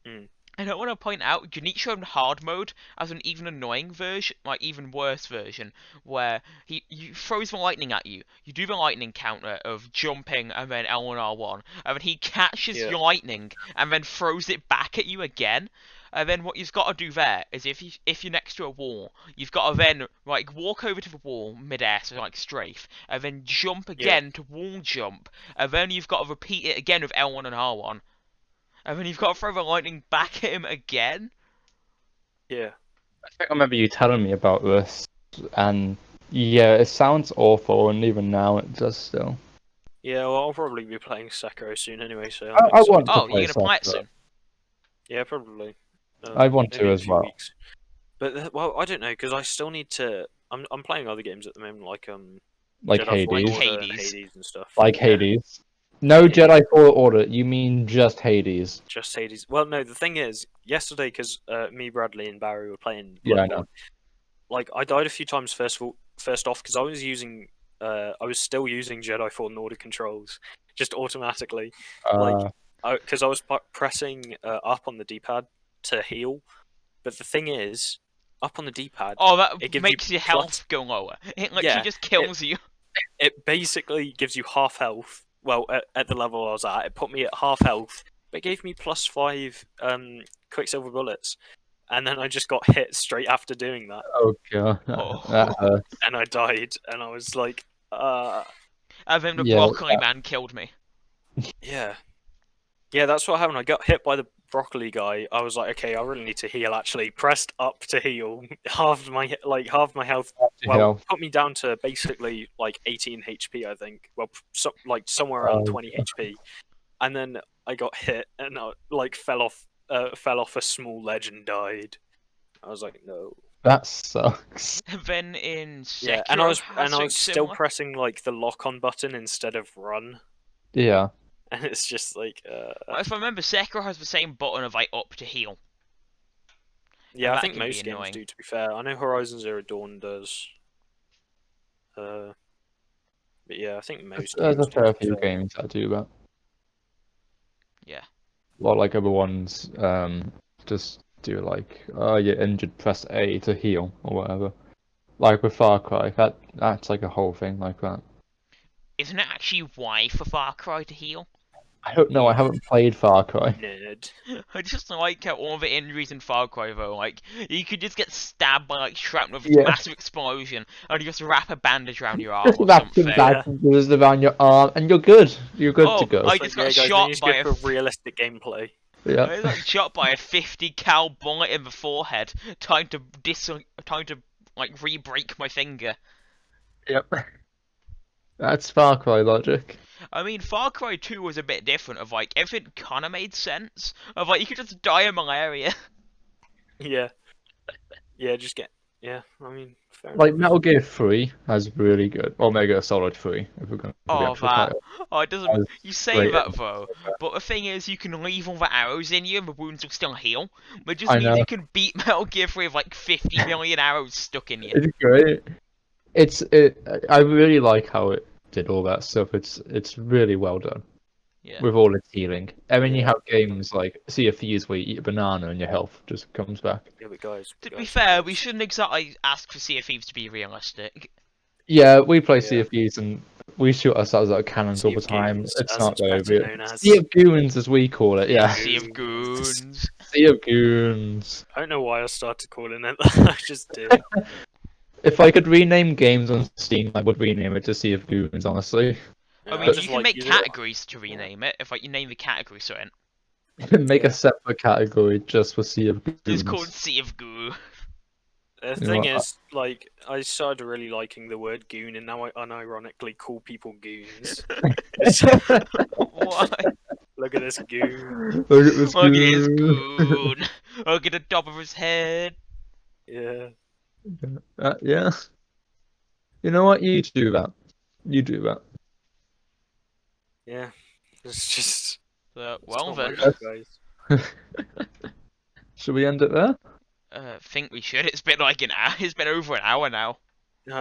Mm. And I want to point out, Junichiro in hard mode has an even annoying version, like even worse version, where he throws the lightning at you. You do the lightning counter of jumping and then L1 R1, and then he catches Yeah. your lightning and then throws it back at you again. And then what you've got to do there is if you're next to a wall, you've got to then like walk over to the wall mid-air, so like strafe, and then jump again to wall jump, and then you've got to repeat it again with L1 and R1. And then you've got to throw the lightning back at him again. Yeah. I think I remember you telling me about this, and yeah, it sounds awful, and even now it does still. Yeah. Well, I'll probably be playing Sekiro soon anyway, so I I'm excited. want to Oh, play you're gonna play it Sekiro. soon? Yeah, probably. I want maybe to in as 2 well. weeks. But well, I don't know because I still need to. I'm playing other games at the moment, like Like Jedi Fallen Hades. Like Order and Hades. Hades and stuff. Like Yeah, Hades. No Hades. Jedi Fallen Order, you mean just Hades. Just Hades. Well, no, the thing is, yesterday because me, Bradley, and Barry were playing Yeah, I Bloodborne. know. Like I died a few times first off because I was still using Jedi Fallen Order controls just automatically. Like because I was pressing up on the D-pad to heal, but the thing is, up on the D-pad, Oh, that it gives you makes your plus. health go lower. It literally Yeah, just kills you. it basically gives you half health. Well, at the level I was at, it put me at half health, but it gave me +5 Quicksilver bullets, and then I just got hit straight after doing that, Oh god, Oh. that hurts. and I died, and I was like, And then the Yeah, broccoli man killed me. yeah. Yeah, that's what happened. I got hit by the broccoli guy. I was like, okay, I really need to heal. Actually, pressed up to heal, halved my health. to Well, heal. put me down to basically like 18 HP, I think. Well, like somewhere around 20 HP, and then I got hit and I like fell off a small ledge and died. I was like, no. That sucks. And then in Yeah, Sekiro has and I something was still similar. pressing like the lock on button instead of run, Yeah. and it's just like, Well, if I remember, Sekiro has the same button of like up to heal. yeah, And I that think can be most games annoying. do. To be fair, I know Horizon Zero Dawn does. But yeah, I think most There's games a do. fair To be few fair. games that do that. Yeah. While like other ones, just do like, oh, you're injured, press A to heal or whatever. Like with Far Cry, that's like a whole thing like that. Isn't it actually Y for Far Cry to heal? I don't know. I You haven't played Far Cry. nerd. I just like how all the injuries in Far Cry though, like you could just get stabbed by like shrapnel with this Yeah. massive explosion, and you just wrap a bandage around your arm or Wrap some something. Yeah. bandages around your arm, and you're good. You're good to Oh, go. I Like, just yeah, got guys, we need shot to by go a. for realistic gameplay. Yeah. I got shot by a 50 cal bullet in the forehead, trying to like re-break my finger. Yep. That's Far Cry logic. I mean, Far Cry 2 was a bit different. Of like everything kind of made sense. Of like you could just die of malaria. Yeah. Yeah, just get. Yeah, I mean, fair Like enough. Metal Gear 3 has really good, or Metal Gear Solid 3, if we're going for the Oh, actual that. title. Oh, it doesn't. Has You say great. that though, but the thing is, you can leave all the arrows in you, and the wounds will still heal. But it just I means know. you can beat Metal Gear 3 with like 50 million arrows stuck in you. It's great. I really like how it did all that stuff. It's really well done Yeah. with all its healing. And then you Yeah. have games like Sea of Thieves where you eat a banana and your health just comes back. Yeah, but guys. To be guys, fair, we guys. shouldn't exactly ask for Sea of Thieves to be realistic. Yeah, we play Sea Yeah. of Thieves and we shoot ourselves out of cannons all Sea the of time. Goons, It's as not it's very better real. known as. Sea of Goons, as we call it. Sea of Yeah, Sea of Goons. Goons. Sea of Goons. I don't know why I started calling it that. I just did. If I could rename games on Steam, I would rename it to Sea of Goons, honestly. I Yeah, mean, just you can like make using categories to rename it. If like you name the category something, Make Yeah. a separate category just for Sea of it's called Goons. Sea of Goo. The You know thing what? is, like, I started really liking the word goon, and now I unironically call people goons. Why? Look at this goon. Look at this Look at his goon. goon. Look at the top of his head. Yeah. Yeah. You know what? You do that. You do that. Yeah. It's just. So, It's well not my then, fault, guys. Should we end it there? think we should. It's been like an hour. It's been over an hour now.